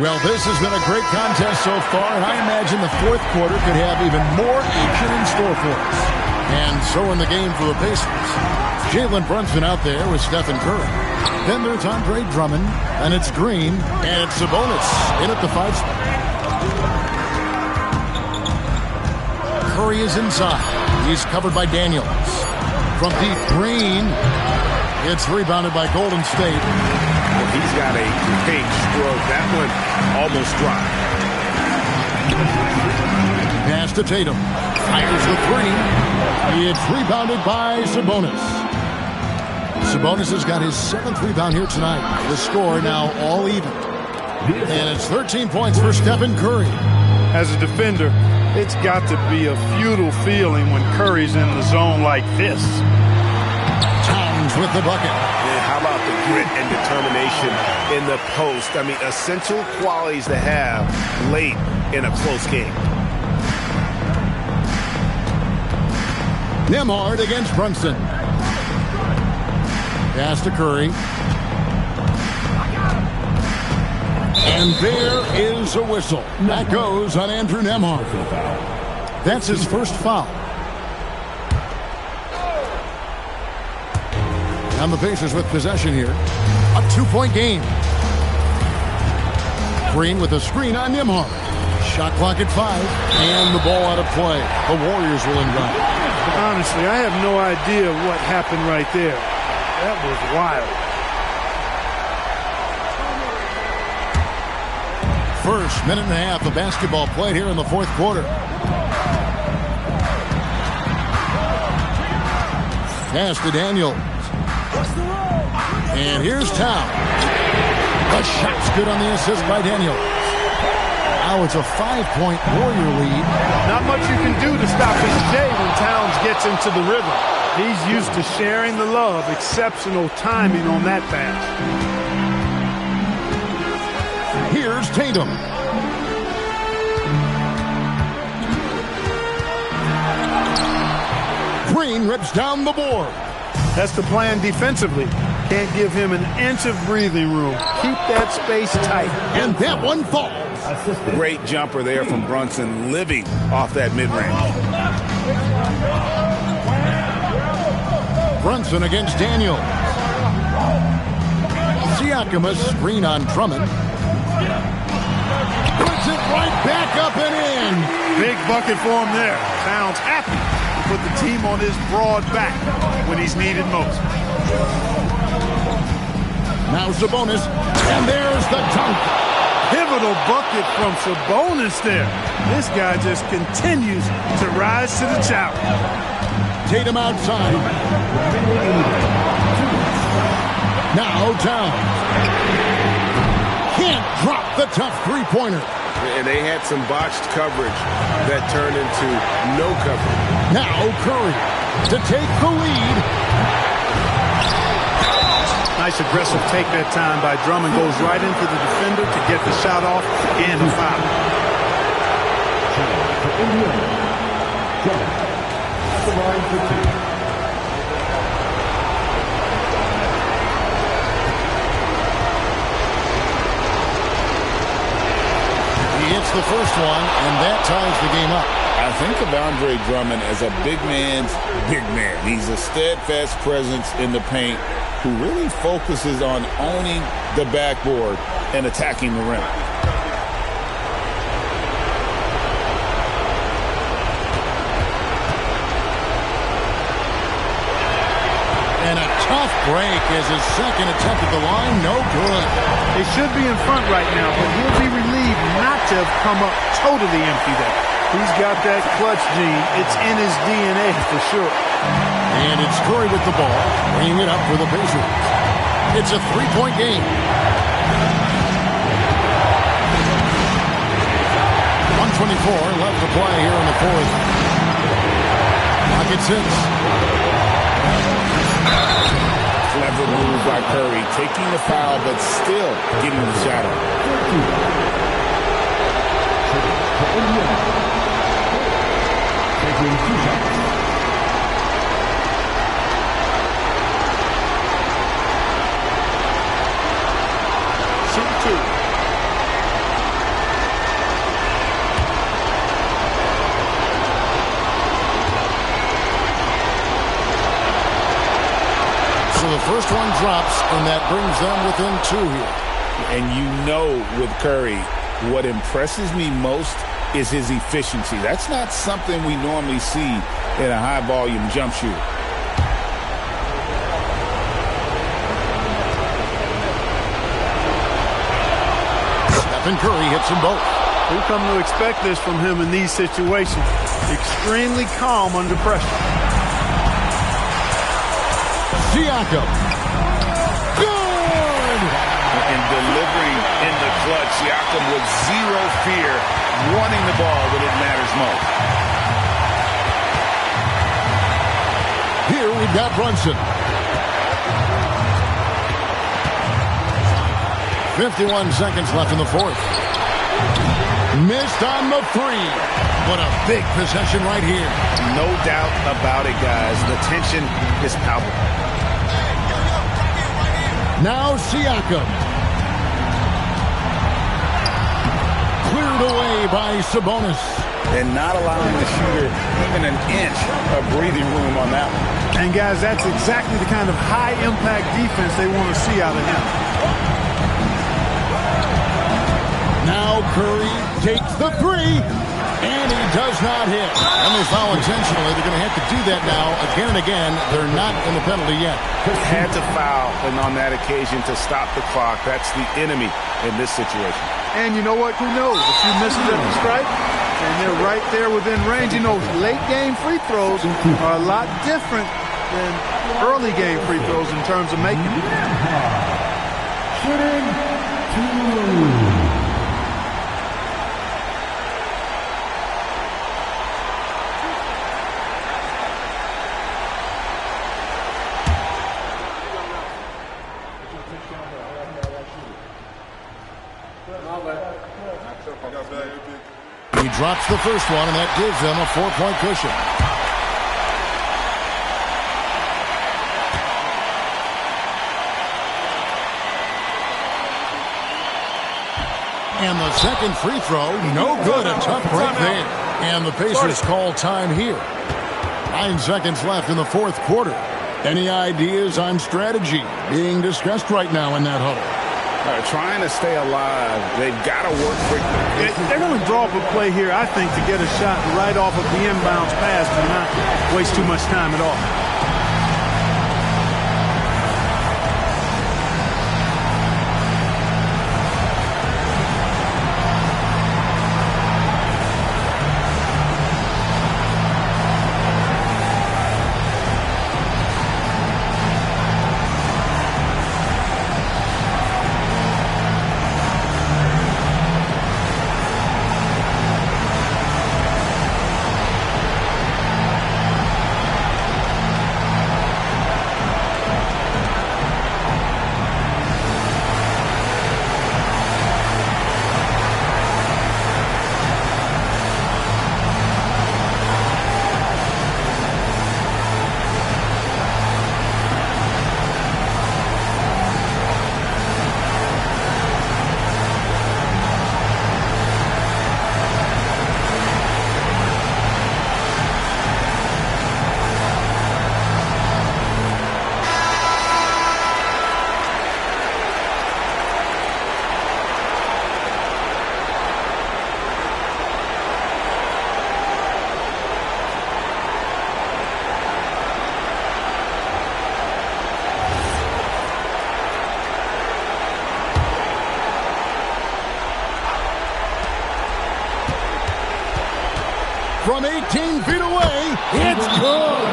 Well, this has been a great contest so far, and I imagine the fourth quarter could have even more action in store for us. And so in the game for the Pacers, Jalen Brunson out there with Stephen Curry. Then there's Andre Drummond, and it's Green, and it's Sabonis in at the 5 spot. Curry is inside. He's covered by Daniels. From deep, Green. It's rebounded by Golden State. Well, he's got a big stroke. That one almost dropped. Pass to Tatum. Fires the 3. It's rebounded by Sabonis. Sabonis has got his 7th rebound here tonight. The score now all even. And it's 13 points for Stephen Curry. As a defender, it's got to be a futile feeling when Curry's in the zone like this. Towns with the bucket. And how about the grit and determination in the post? I mean, essential qualities to have late in a close game. Nembhard against Brunson. Pass to Curry. And there is a whistle. That goes on Andrew Nembhard. That's his first foul. And the Pacers with possession here. A 2-point game. Green with a screen on Nembhard. Shot clock at 5. And the ball out of play. The Warriors will inbound. Honestly, I have no idea what happened right there. That was wild. First minute and a half of basketball played here in the fourth quarter. Pass to Daniels. And here's Towns. The shot's good on the assist by Daniels. Now it's a 5-point Warrior lead. Not much you can do to stop his J when Towns gets into the rhythm. He's used to sharing the love. Exceptional timing on that pass. Here's Tatum. Green rips down the board. That's the plan defensively. Can't give him an inch of breathing room. Keep that space tight. And that one falls. Great jumper there from Brunson, living off that mid-range. Brunson against Daniels. Siakam a screen on Drummond. Puts it right back up and in. Big bucket for him there. Towns happy to put the team on his broad back when he's needed most. Now Sabonis, and there's the dunk. Pivotal bucket from Sabonis there. This guy just continues to rise to the challenge. Tatum outside. Now Towns. Can't drop the tough three-pointer. And they had some botched coverage that turned into no coverage. Now Curry to take the lead. Nice aggressive take that time by Drummond. Goes right into the defender to get the shot off and the foul. He hits the first one, and that ties the game up. I think of Andre Drummond as a big man's big man. He's a steadfast presence in the paint who really focuses on owning the backboard and attacking the rim. And a tough break is his second attempt at the line. No good. They should be in front right now, but he'll be relieved not to have come up totally empty there. He's got that clutch gene. It's in his DNA for sure. And it's Curry with the ball, bringing it up for the Pacers. It's a 3-point game. 1:24 left to play here in the fourth. Clock at 6. Clever move by Curry, taking the foul, but still getting the shot up. first one drops, and that brings them within 2 here. And you know with Curry, what impresses me most is his efficiency. That's not something we normally see in a high-volume jump shooter. Stephen Curry hits them both. We've come to expect this from him in these situations. Extremely calm under pressure. Siakam. Good! And delivering in the clutch, Siakam with zero fear, wanting the ball when it matters most. Here we've got Brunson. 51 seconds left in the fourth. Missed on the three. What a big possession right here. No doubt about it, guys. The tension is palpable. Now Siakam. Cleared away by Sabonis. And not allowing the shooter even an inch of breathing room on that one. And, guys, that's exactly the kind of high-impact defense they want to see out of him. Now Curry takes the three, and he does not hit. And they foul intentionally. They're going to have to do that now again and again. They're not in the penalty yet. Had to foul, and on that occasion to stop the clock. That's the enemy in this situation. And you know what? Who knows? A few misses at the stripe, and they're right there within range. You know, late-game free throws are a lot different than early-game free throws in terms of making them. Shooting 2. He drops the first one, and that gives them a 4-point cushion. And the second free throw, no good. A tough break there. And the Pacers call time here. 9 seconds left in the fourth quarter. Any ideas on strategy being discussed right now in that huddle? Trying to stay alive. They've got to work quickly. They're going to draw up a play here, I think, to get a shot right off of the inbounds pass and not waste too much time at all. From 18 feet away, it's good.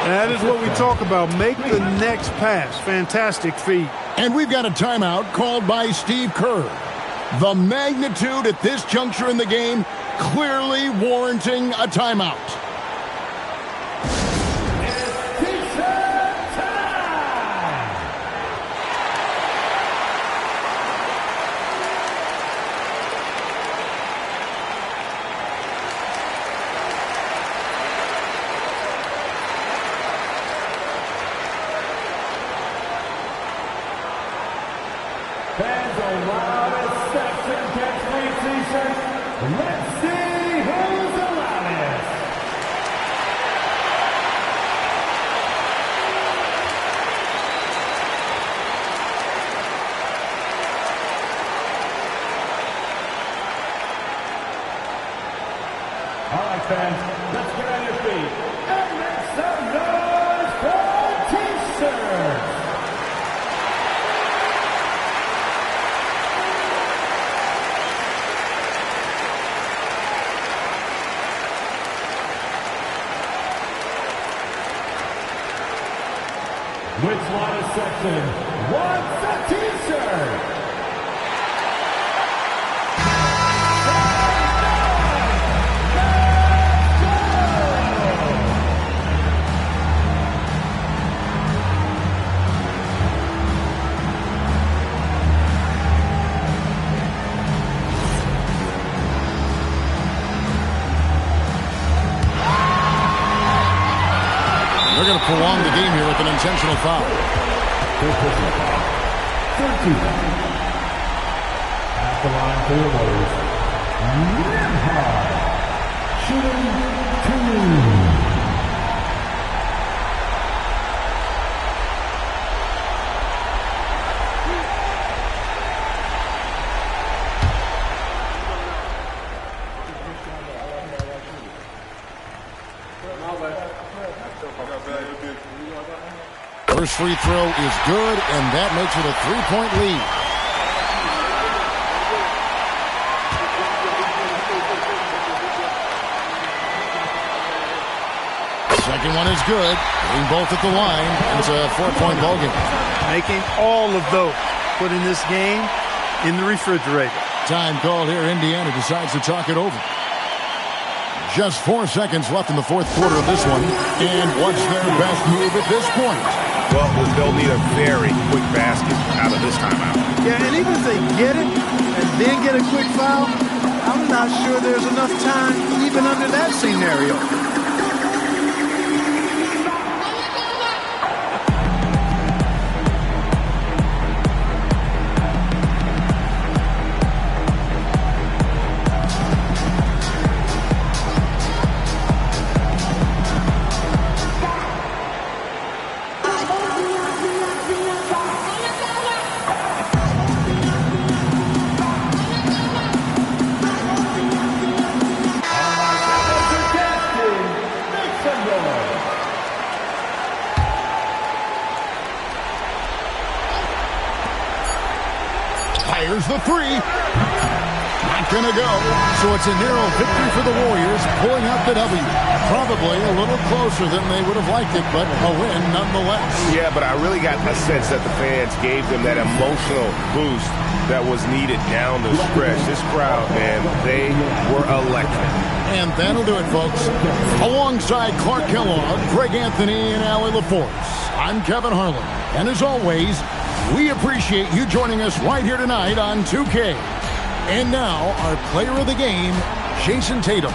That is what we talk about. Make the next pass. Fantastic feat. And we've got a timeout called by Steve Kerr. The magnitude at this juncture in the game clearly warranting a timeout. Fans are loud as Sexton gets late season. Let's see who's the loudest. All right, fans, let's get on your feet and make some noise for T-shirts. Which line of section wants a T-shirt? They're going to prolong the game here with an intentional foul. 13. At the line for the Warriors, Nembhard, shooting 2. First free throw is good, and that makes it a 3-point lead. Second one is good. Hitting both at the line. It's a 4-point ball game. Making all of those. Putting this game in the refrigerator. Time called here. Indiana decides to talk it over. Just 4 seconds left in the fourth quarter of this one. And what's their best move at this point? Well, they'll need a very quick basket out of this timeout. Yeah, and even if they get it and then get a quick foul, I'm not sure there's enough time even under that scenario. Fires the three. Not going to go. So it's a narrow victory for the Warriors, pulling out the W. Probably a little closer than they would have liked it, but a win nonetheless. Yeah, but I really got a sense that the fans gave them that emotional boost that was needed down the stretch. This crowd, man, they were electric. And that'll do it, folks. Alongside Clark Kellogg, Greg Anthony, and Allie LaForce, I'm Kevin Harlan. And as always, we appreciate you joining us right here tonight on 2K. And now, our player of the game, Jason Tatum.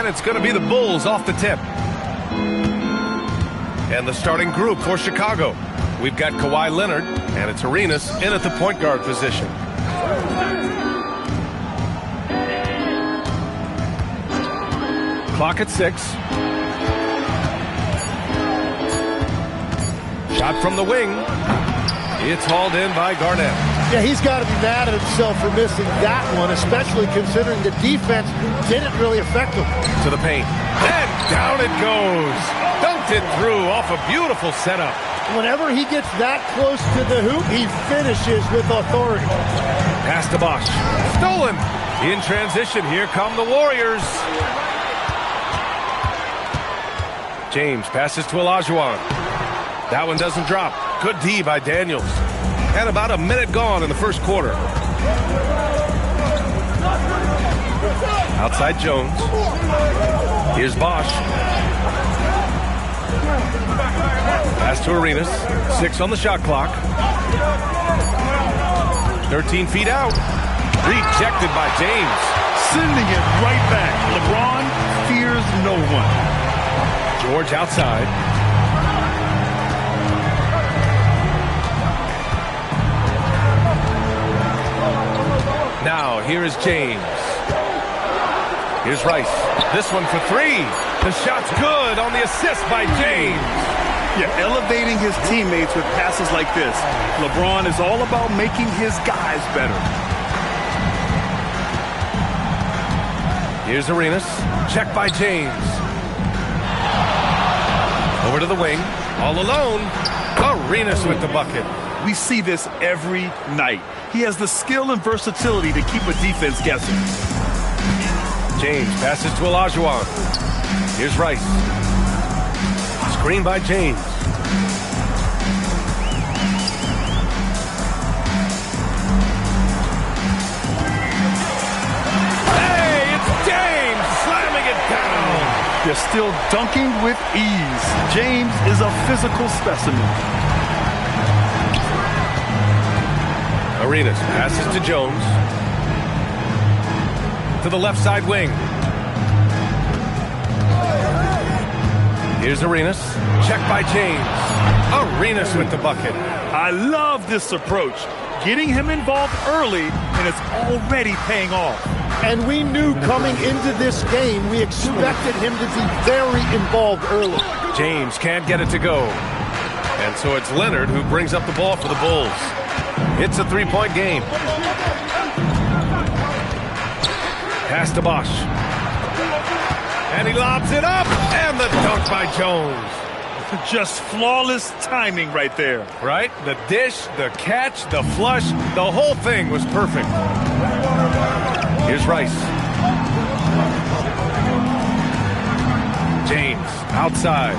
And it's going to be the Bulls off the tip. And the starting group for Chicago. We've got Kawhi Leonard, and it's Arenas in at the point guard position. Clock at 6. Shot from the wing. It's hauled in by Garnett. Yeah, he's got to be mad at himself for missing that one, especially considering the defense didn't really affect him. To the paint. And down it goes. Dunked it through off a beautiful setup. Whenever he gets that close to the hoop, he finishes with authority. Pass to Bosh. Stolen. In transition, here come the Warriors. James passes to Olajuwon. That one doesn't drop. Good D by Daniels. And about a minute gone in the first quarter. Outside Jones. Here's Bosh. Pass to Arenas. 6 on the shot clock. 13 feet out. Rejected by James. Sending it right back. LeBron fears no one. George outside. Now, here is James. Here's Rice. This one for 3. The shot's good on the assist by James. Yeah, elevating his teammates with passes like this. LeBron is all about making his guys better. Here's Arenas. Check by James. Over to the wing. All alone. Arenas with the bucket. We see this every night. He has the skill and versatility to keep a defense guessing. James passes to Olajuwon. Here's Rice. Screen by James. Hey, it's James slamming it down. They're still dunking with ease. James is a physical specimen. Arenas passes to Jones. To the left side wing. Here's Arenas. Check by James. Arenas with the bucket. I love this approach. Getting him involved early, and it's already paying off. And we knew coming into this game, we expected him to be very involved early. James can't get it to go. And so it's Leonard who brings up the ball for the Bulls. It's a 3-point game. Pass to Bosh. And he lobs it up. And the dunk by Jones. Just flawless timing right there. Right? The dish, the catch, the flush. The whole thing was perfect. Here's Rice. James outside.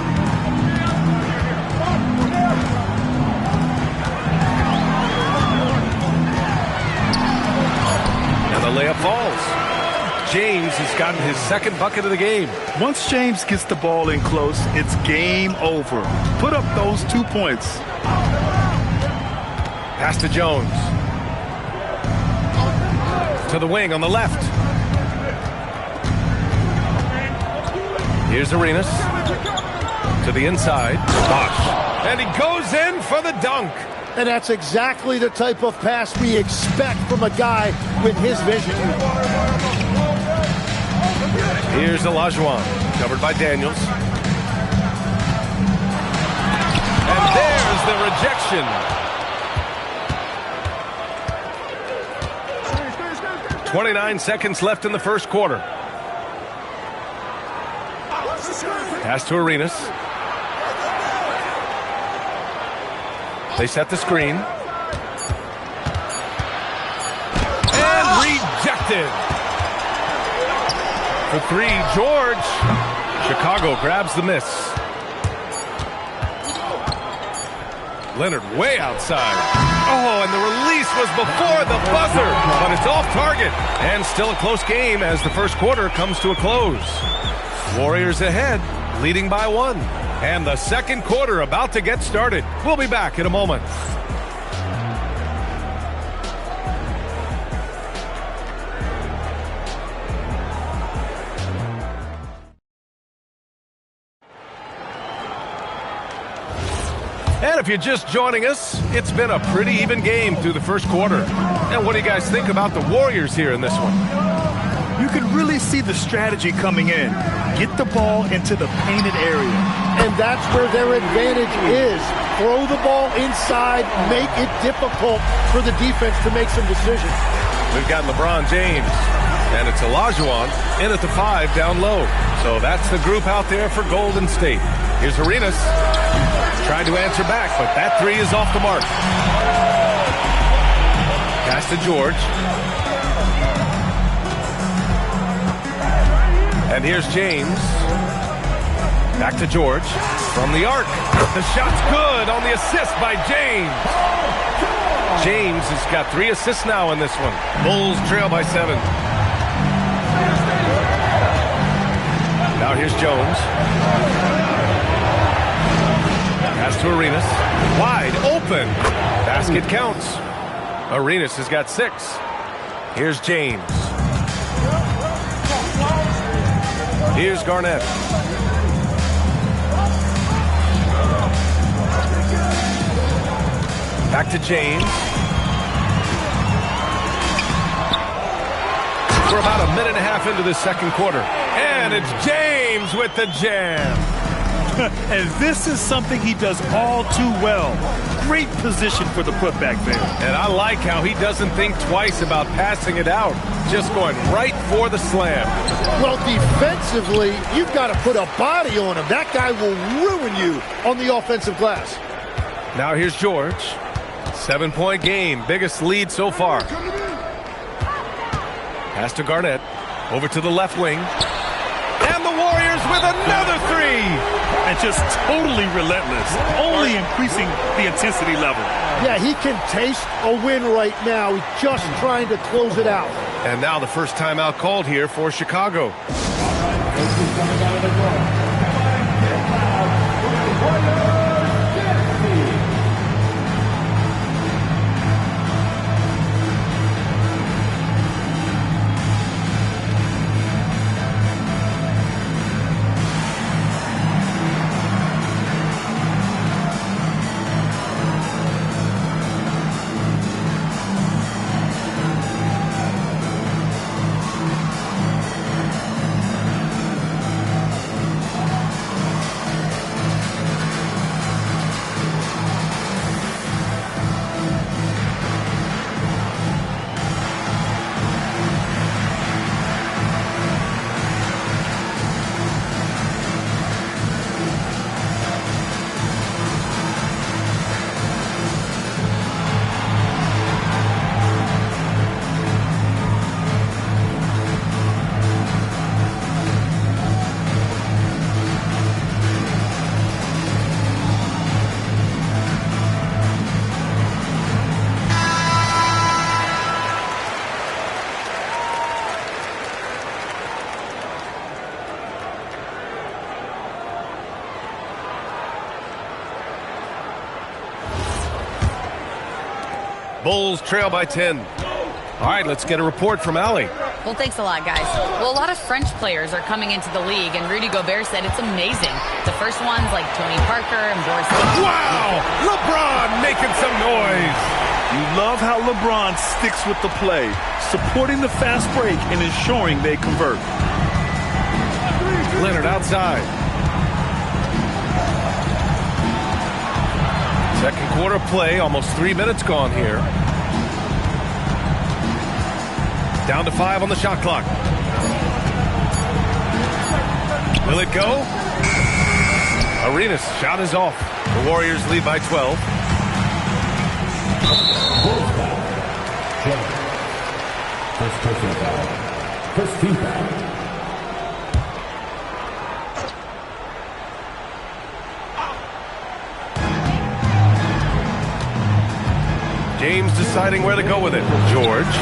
The layup falls. James has gotten his second bucket of the game. Once James gets the ball in close, it's game over. Put up those 2 points. Pass to Jones. To the wing on the left. Here's Arenas. To the inside. Bosh. And he goes in for the dunk. And that's exactly the type of pass we expect from a guy with his vision. Here's Olajuwon, covered by Daniels. And there's the rejection. 29 seconds left in the first quarter. Pass to Arenas. They set the screen. And rejected. For 3, George. Chicago grabs the miss. Leonard way outside. Oh, and the release was before the buzzer. But it's off target. And still a close game as the first quarter comes to a close. Warriors ahead, leading by 1. And the second quarter about to get started. We'll be back in a moment. And if you're just joining us, it's been a pretty even game through the first quarter. And what do you guys think about the Warriors here in this one? You can really see the strategy coming in. Get the ball into the painted area. And that's where their advantage is. Throw the ball inside, make it difficult for the defense to make some decisions. We've got LeBron James, and it's Olajuwon in at the 5 down low. So that's the group out there for Golden State. Here's Arenas. Tried to answer back, but that 3 is off the mark. Pass to George. And here's James. Back to George. From the arc. The shot's good on the assist by James. James has got 3 assists now in this one. Bulls trail by 7. Now here's Jones. Pass to Arenas. Wide open. Basket counts. Arenas has got 6. Here's James. Here's Garnett. Back to James. We're about a minute and a half into the second quarter. And it's James with the jam. And this is something he does all too well. Great position for the putback there. And I like how he doesn't think twice about passing it out. Just going right for the slam. Well, defensively, you've got to put a body on him. That guy will ruin you on the offensive glass. Now here's George. 7-point game. Biggest lead so far. Pass to Garnett. Over to the left wing. And the Warriors with another 3. And just totally relentless. Only increasing the intensity level. Yeah, he can taste a win right now. He's just trying to close it out. And now the first timeout called here for Chicago. Bulls trail by 10. All right, let's get a report from Allie. Well, thanks a lot, guys. Well, a lot of French players are coming into the league, and Rudy Gobert said it's amazing. The first ones like Tony Parker and Boris. Wow! LeBron making some noise. You love how LeBron sticks with the play, supporting the fast break and ensuring they convert. Leonard outside. Second quarter play, almost 3 minutes gone here. Down to 5 on the shot clock. Will it go? Arenas' shot is off. The Warriors lead by 12. First personal foul. First team foul. James deciding where to go with it. George.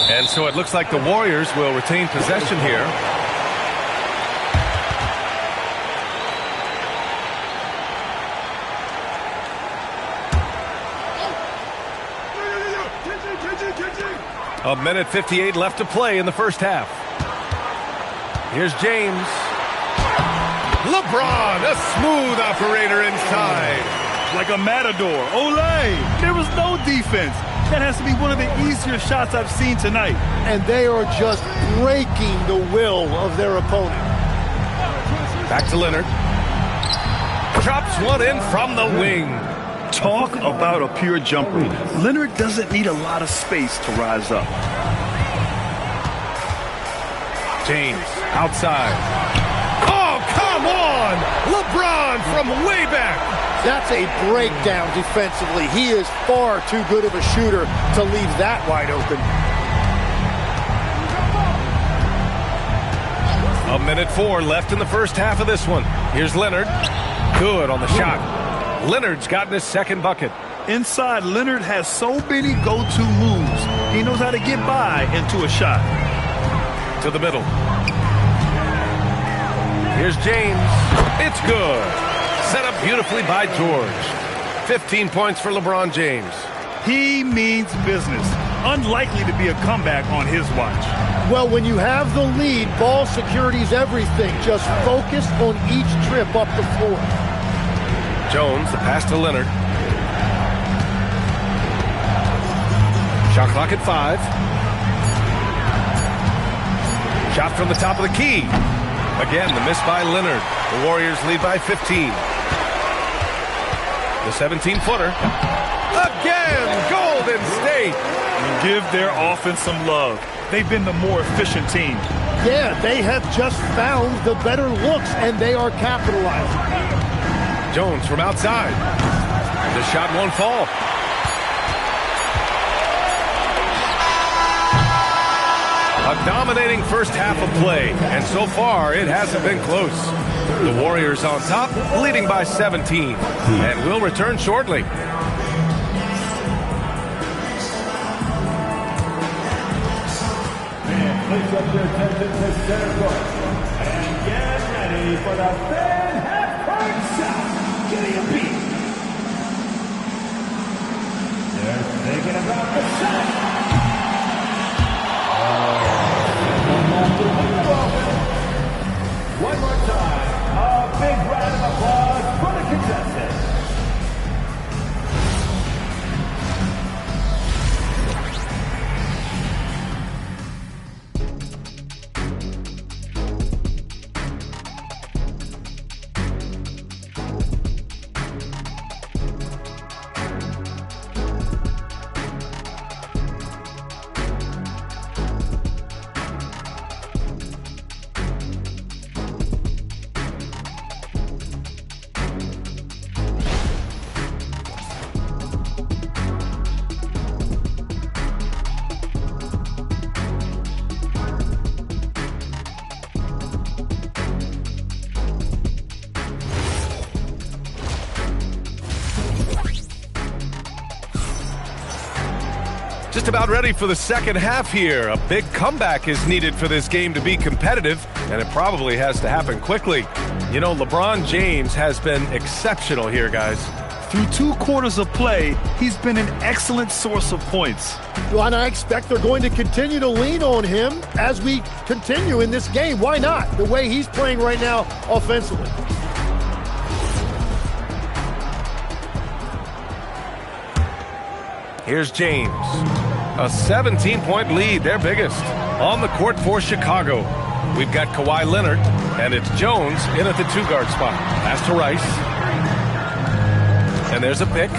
And so it looks like the Warriors will retain possession here. A minute 58 left to play in the first half. Here's James. LeBron, a smooth operator inside. Like a matador. Olay! There was no defense. That has to be one of the easier shots I've seen tonight. And they are just breaking the will of their opponent. Back to Leonard. Drops one in from the wing. Talk about a pure jumper. Leonard doesn't need a lot of space to rise up. James outside. Oh, come on! LeBron from way back. That's a breakdown defensively. He is far too good of a shooter to leave that wide open. 1:04 left in the first half of this one. Here's Leonard. Good on the shot. Leonard's gotten his second bucket. Inside, Leonard has so many go-to moves. He knows how to get by into a shot. To the middle. Here's James. It's good. Set up beautifully by George. 15 points for LeBron James. He means business. Unlikely to be a comeback on his watch. Well, when you have the lead, ball security is everything. Just focus on each trip up the floor. Jones, the pass to Leonard. Shot clock at 5. Shot from the top of the key. Again, the miss by Leonard. The Warriors lead by 15. The 17-footer. Again, Golden State. Give their offense some love. They've been the more efficient team. Yeah, they have just found the better looks, and they are capitalizing. Jones from outside. The shot won't fall. A dominating first half of play, and so far it hasn't been close. The Warriors on top, leading by 17, and will return shortly. Please up your attention to center court and get ready for the fan half-court shot. Give me a beat. They're thinking about the shot. One more time, a big round of applause for the contestants. Just about ready for the second half here. A big comeback is needed for this game to be competitive, and it probably has to happen quickly. You know, LeBron James has been exceptional here, guys. Through 2 quarters of play, he's been an excellent source of points. Well, and I expect they're going to continue to lean on him as we continue in this game. Why not? The way he's playing right now offensively. Here's James. A 17-point lead, their biggest. On the court for Chicago. We've got Kawhi Leonard, and it's Jones in at the 2-guard spot. Pass to Rice. And there's a pick.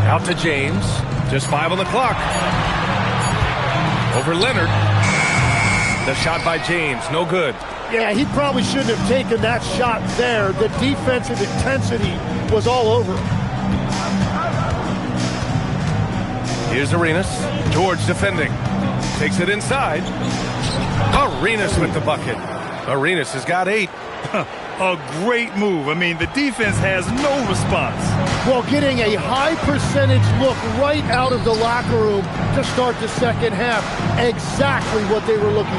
Out to James. Just 5 on the clock. Over Leonard. The shot by James, no good. Yeah, he probably shouldn't have taken that shot there. The defensive intensity was all over him. Here's Arenas. George defending. Takes it inside. Arenas with the bucket. Arenas has got 8. A great move. I mean, the defense has no response. Well, getting a high percentage look right out of the locker room to start the second half. Exactly what they were looking for.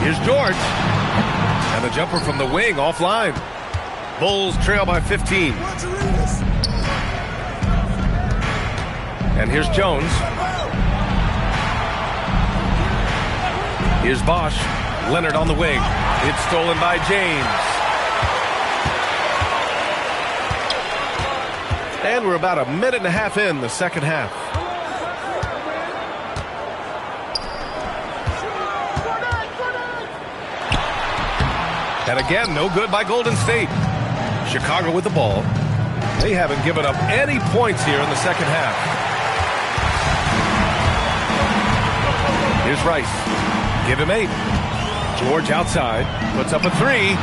Here's George. And the jumper from the wing offline. Bulls trail by 15. And here's Jones. Here's Bosch. Leonard on the wing. It's stolen by James. And we're about a minute and a half in the second half. And again, no good by Golden State. Chicago with the ball. They haven't given up any points here in the second half. Here's Rice. Give him 8. George outside. Puts up a 3.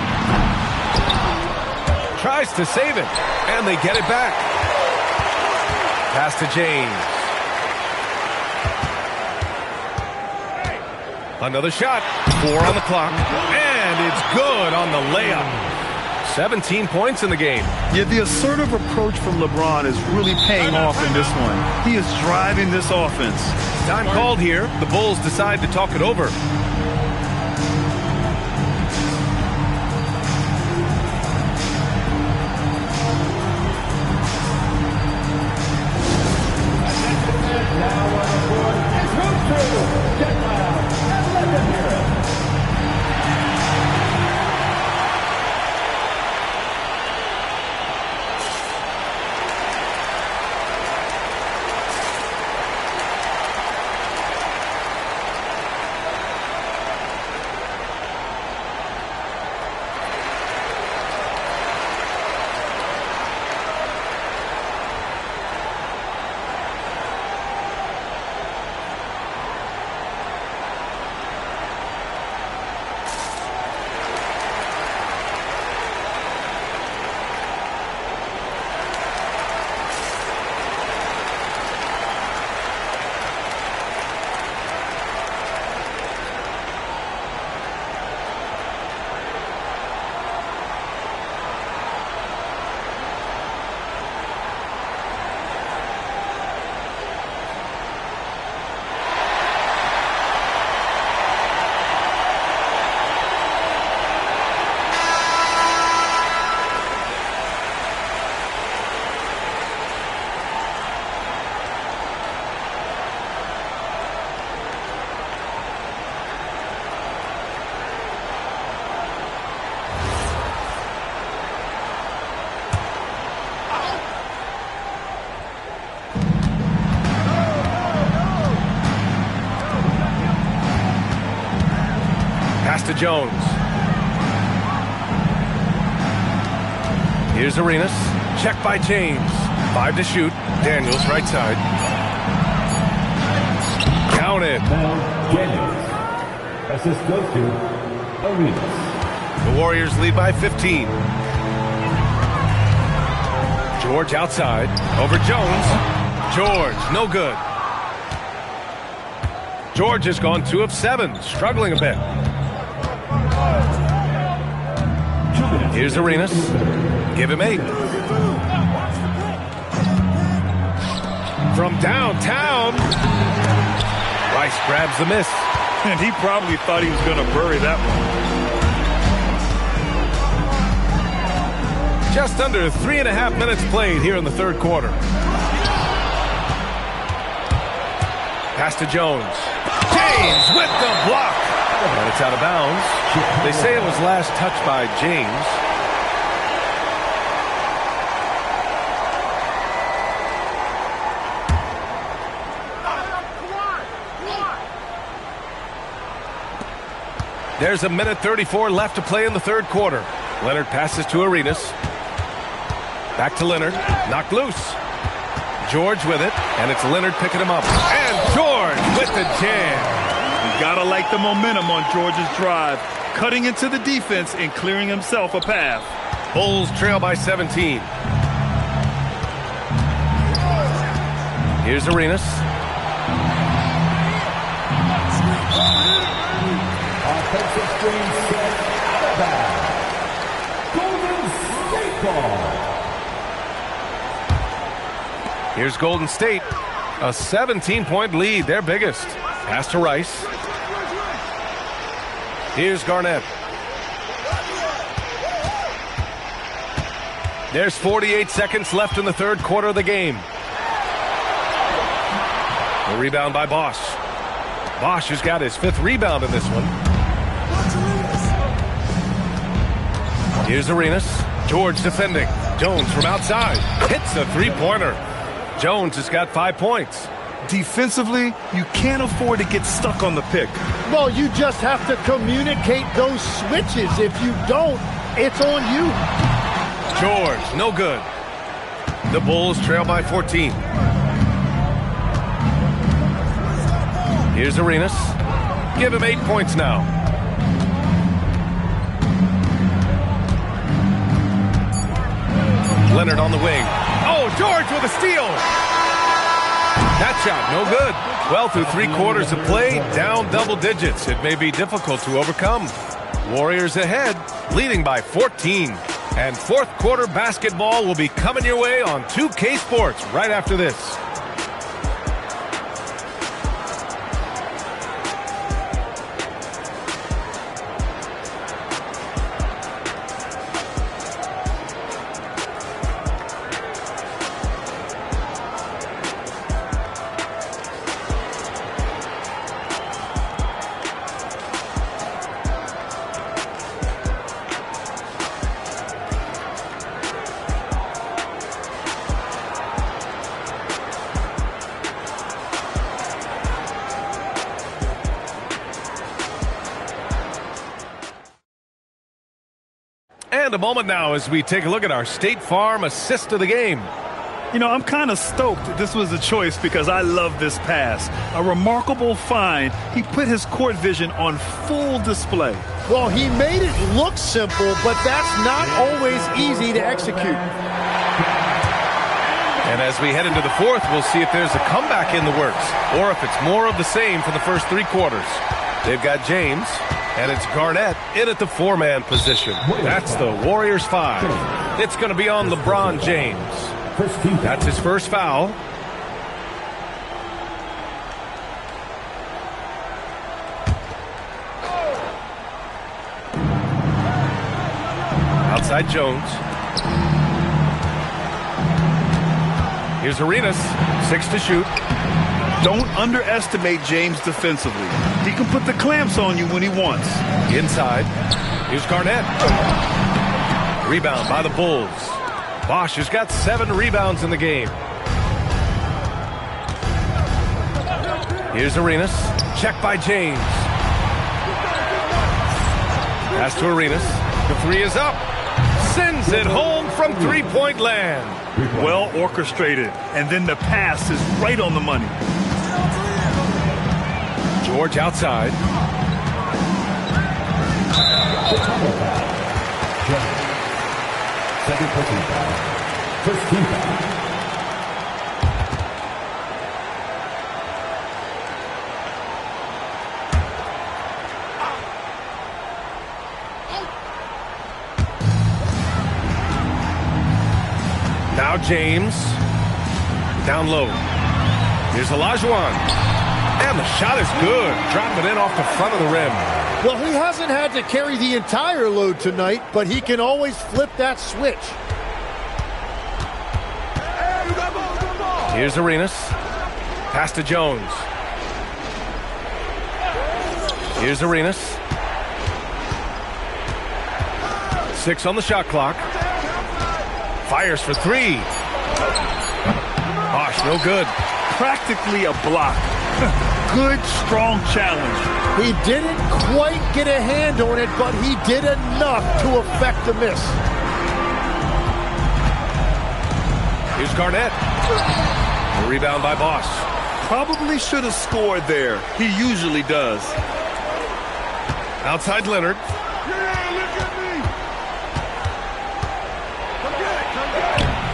Tries to save it. And they get it back. Pass to James. Another shot. 4 on the clock. And it's good on the layup. 17 points in the game. Yeah, the assertive approach from LeBron is really paying off in this one. He is driving this offense. Time called here. The Bulls decide to talk it over. Pass to Jones. Here's Arenas. Check by James. 5 to shoot. Daniels right side. Counted. Daniels. Assist goes to Arenas. The Warriors lead by 15. George outside. Over Jones. George, no good. George has gone 2 of 7, struggling a bit. Here's Arenas. Give him 8. From downtown. Rice grabs the miss. And he probably thought he was going to bury that one. Just under 3.5 minutes played here in the third quarter. Pass to Jones. James with the block. And it's out of bounds. They say it was last touched by James. There's a minute 34 left to play in the third quarter. Leonard passes to Arenas. Back to Leonard. Knocked loose. George with it. And it's Leonard picking him up. And George with the jam. You gotta like the momentum on George's drive. Cutting into the defense and clearing himself a path. Bulls trail by 17. Here's Arenas. Offensive screen set. Golden State ball. Here's Golden State. A 17-point lead, their biggest. Pass to Rice. Here's Garnett. There's 48 seconds left in the third quarter of the game. The rebound by Bosch. Bosch has got his 5th rebound in this one. Here's Arenas. George defending. Jones from outside. Hits a three-pointer. Jones has got 5 points. Defensively, you can't afford to get stuck on the pick. Well, you just have to communicate those switches. If you don't, it's on you. George, no good. The Bulls trail by 14. Here's Arenas. Give him 8 points now. Leonard on the wing. Oh, George with a steal. That shot, no good. Well, through 3 quarters of play, down double digits. It may be difficult to overcome. Warriors ahead, leading by 14. And 4th quarter basketball will be coming your way on 2K Sports right after this. And a moment now as we take a look at our State Farm assist of the game. You know, I'm kind of stoked this was a choice because I love this pass. A remarkable find. He put his court vision on full display. Well, he made it look simple, but that's not always easy to execute. And as we head into the 4th, we'll see if there's a comeback in the works or if it's more of the same for the first 3 quarters. They've got James, and it's Garnett in at the 4-man position. That's the Warriors 5. It's going to be on LeBron James. That's his first foul. Outside Jones. Here's Arenas. 6 to shoot. Don't underestimate James defensively. He can put the clamps on you when he wants. Inside. Here's Garnett. Rebound by the Bulls. Bosch has got 7 rebounds in the game. Here's Arenas. Check by James. Pass to Arenas. The 3 is up. Sends it home from 3-point land. Well orchestrated. And then the pass is right on the money. George outside. Second personal foul. First team foul. Now James. Down low. Here's Olajuwon. And the shot is good. Dropping in off the front of the rim. Well, he hasn't had to carry the entire load tonight, but he can always flip that switch. Here's Arenas. Pass to Jones. Here's Arenas. 6 on the shot clock. Fires for 3. Bosch, no good. Practically a block. Good, strong challenge. He didn't quite get a hand on it, but he did enough to affect the miss. Here's Garnett. A rebound by Bosch. Probably should have scored there. He usually does. Outside Leonard.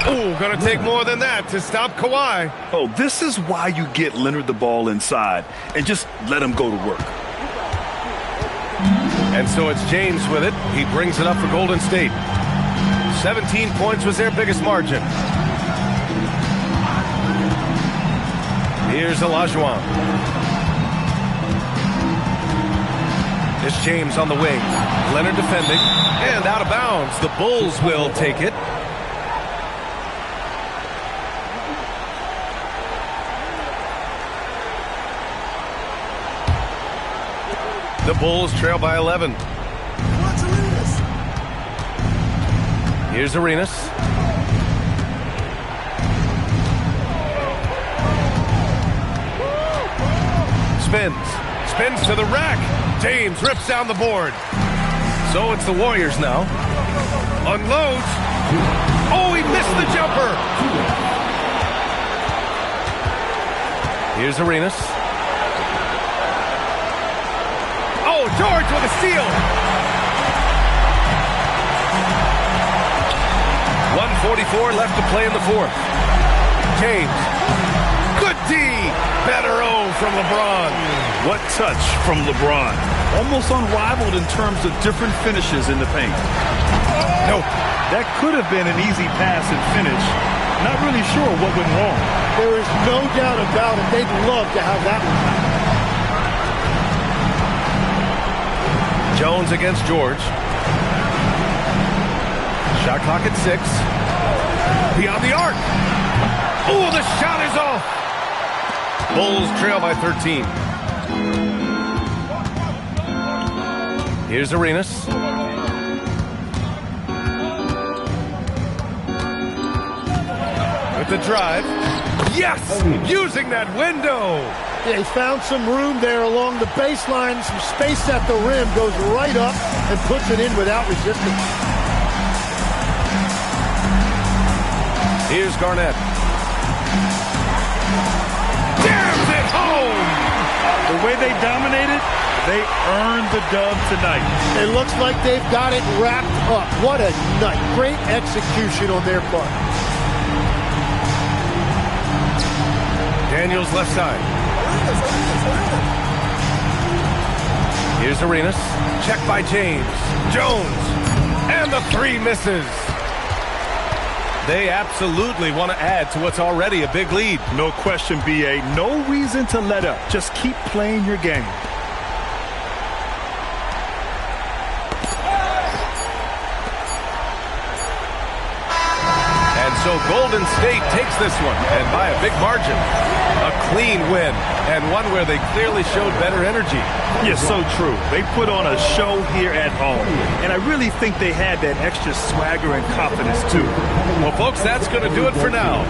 Ooh, gonna take more than that to stop Kawhi. Oh, this is why you get Leonard the ball inside and just let him go to work. And so it's James with it. He brings it up for Golden State. 17 points was their biggest margin. Here's Olajuwon. It's James on the wing. Leonard defending. And out of bounds. The Bulls will take it. The Bulls trail by 11. Here's Arenas. Spins to the rack. James rips down the board. So it's the Warriors now. Unloads. Oh, he missed the jumper. Here's Arenas. Oh, George with a steal. 1:44 left to play in the fourth. James. Good D. Better O from LeBron. What touch from LeBron. Almost unrivaled in terms of different finishes in the paint. Nope. That could have been an easy pass and finish. Not really sure what went wrong. There is no doubt about it. They'd love to have that one. Jones against George. Shot clock at 6. Beyond the arc. Oh, the shot is off. Bulls trail by 13. Here's Arenas. With the drive. Yes! Using that window. They found some room there along the baseline, some space at the rim, goes right up and puts it in without resistance. Here's Garnett. Jams it home! The way they dominated, they earned the dub tonight. It looks like they've got it wrapped up. What a night. Great execution on their part. Daniels left side. Here's Arenas. Check by James. Jones. And the three misses. They absolutely want to add to what's already a big lead. No question, B.A. No reason to let up. Just keep playing your game. And so Golden State takes this one, and by a big margin. A clean win, and one where they clearly showed better energy. Yes, so true. They put on a show here at home, and I really think they had that extra swagger and confidence, too. Well, folks, that's going to do it for now.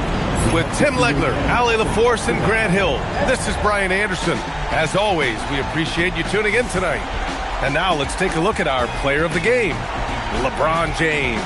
With Tim Legler, Allie LaForce, and Grant Hill, this is Brian Anderson. As always, we appreciate you tuning in tonight. And now let's take a look at our player of the game, LeBron James.